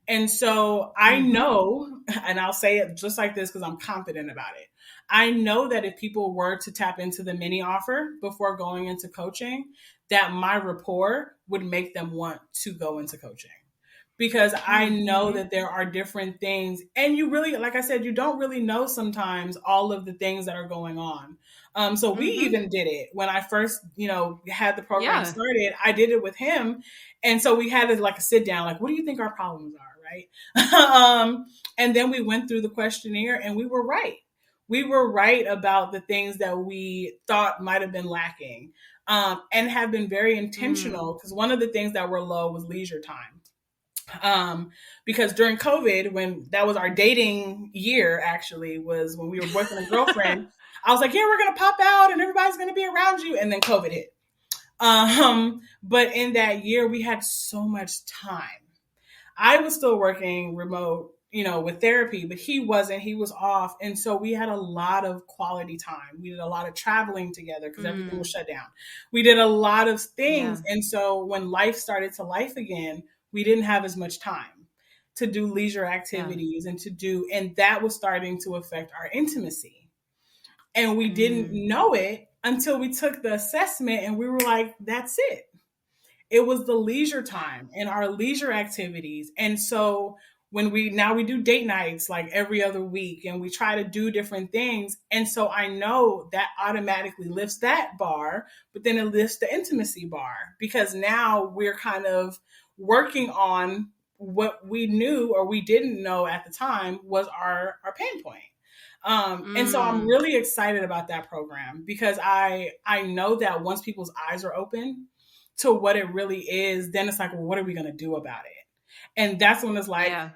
And so I Hmm. know, and I'll say it just like this because I'm confident about it. I know that if people were to tap into the mini offer before going into coaching, that my rapport would make them want to go into coaching because I know Hmm. that there are different things. And you really, like I said, you don't really know sometimes all of the things that are going on. So we Hmm. even did it when I first, had the program Yeah. started. I did it with him, and so we had like a sit down, like, what do you think our problems are, right? And then we went through the questionnaire, and we were right. We were right about the things that we thought might have been lacking, and have been very Mm. intentional because one of the things that were low was leisure time. Because during COVID, when that was our dating year, actually, was when we were boyfriend and girlfriend. I was like, yeah, we're gonna pop out and everybody's gonna be around you, and then COVID hit. But in that year, we had so much time. I was still working remote, with therapy, but he wasn't. He was off, and so we had a lot of quality time. We did a lot of traveling together because everything was Mm. shut down. We did a lot of things, Yeah. and so when life started to life again, we didn't have as much time to do leisure Yeah. activities and that was starting to affect our intimacy. And we didn't Mm. know it until we took the assessment and we were like, that's it. It was the leisure time and our leisure activities. And so when we do date nights like every other week and we try to do different things. And so I know that automatically lifts that bar, but then it lifts the intimacy bar because now we're kind of working on what we knew or we didn't know at the time was our pain point. And so I'm Mm. really excited about that program because I know that once people's eyes are open to what it really is, then it's like, well, what are we going to do about it? And that's when it's like, Yeah.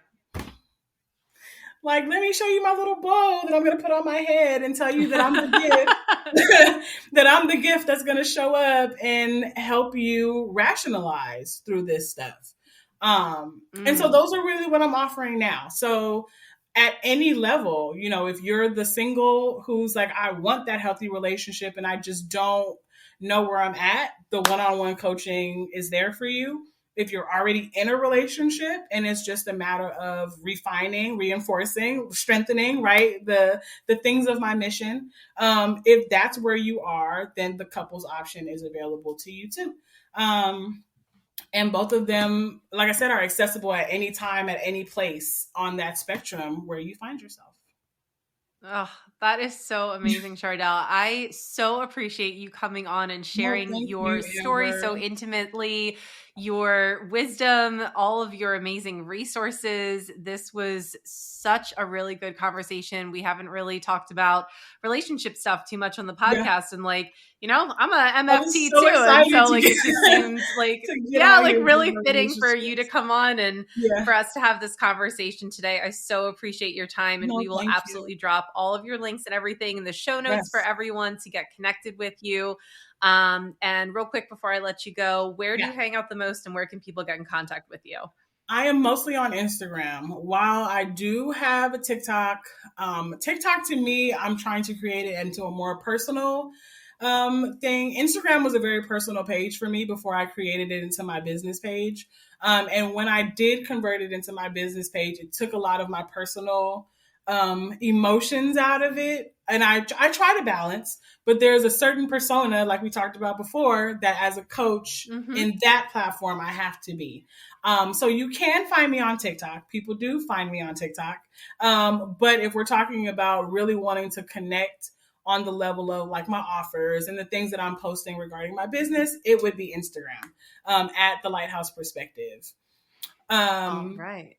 Like, let me show you my little bow that I'm going to put on my head and tell you that I'm the gift, that I'm the gift that's going to show up and help you rationalize through this stuff. And so those are really what I'm offering now. So at any level, you know, if you're the single who's like, I want that healthy relationship and I just don't know where I'm at, the one-on-one coaching is there for you. If you're already in a relationship and it's just a matter of refining, reinforcing, strengthening, right? The things of my mission. If that's where you are, then the couples option is available to you too. And both of them, like I said, are accessible at any time, at any place on that spectrum where you find yourself. Oh, that is so amazing, Shardel. I so appreciate you coming on and sharing your story so intimately, your wisdom, all of your amazing resources. This was such a really good conversation. We haven't really talked about relationship stuff too much on the podcast. And like, you know, I'm a MFT too. And so like, it just seems like, like really fitting for you to come on and for us to have this conversation today. I so appreciate your time, and we will absolutely drop all of your links and everything in the show notes for everyone to get connected with you. And real quick before I let you go, where do you hang out the most and where can people get in contact with you? I am mostly on Instagram. While I do have a TikTok, TikTok to me, I'm trying to create it into a more personal thing. Instagram was a very personal page for me before I created it into my business page. And when I did convert it into my business page, it took a lot of my personal emotions out of it. And I try to balance, but there's a certain persona, like we talked about before, that as a coach in that platform, I have to be. So you can find me on TikTok. People do find me on TikTok. But if we're talking about really wanting to connect on the level of like my offers and the things that I'm posting regarding my business, it would be Instagram at The Lighthouse Perspective. All right.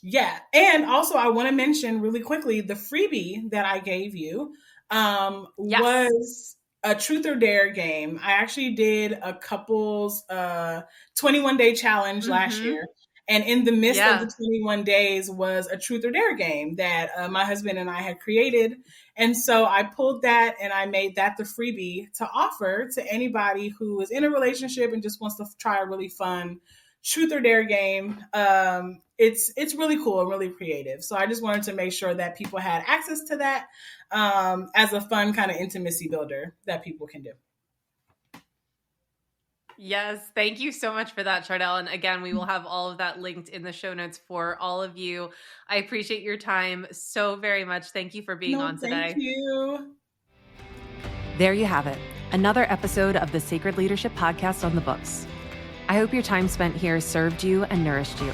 Yeah. And also I want to mention really quickly, the freebie that I gave you was a truth or dare game. I actually did a couple's 21-day challenge last year. And in the midst of the 21 days was a truth or dare game that my husband and I had created. And so I pulled that and I made that the freebie to offer to anybody who is in a relationship and just wants to try a really fun truth or dare game. It's really cool and really creative. So I just wanted to make sure that people had access to that as a fun kind of intimacy builder that people can do. Yes. Thank you so much for that, Shardel. And again, we will have all of that linked in the show notes for all of you. I appreciate your time so very much. Thank you for being on today. Thank you. There you have it. Another episode of the Sacred Leadership Podcast on the books. I hope your time spent here served you and nourished you.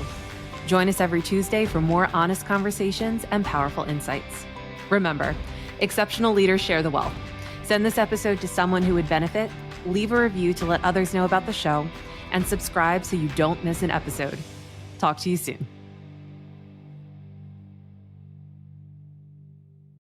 Join us every Tuesday for more honest conversations and powerful insights. Remember, exceptional leaders share the wealth. Send this episode to someone who would benefit, leave a review to let others know about the show, and subscribe so you don't miss an episode. Talk to you soon.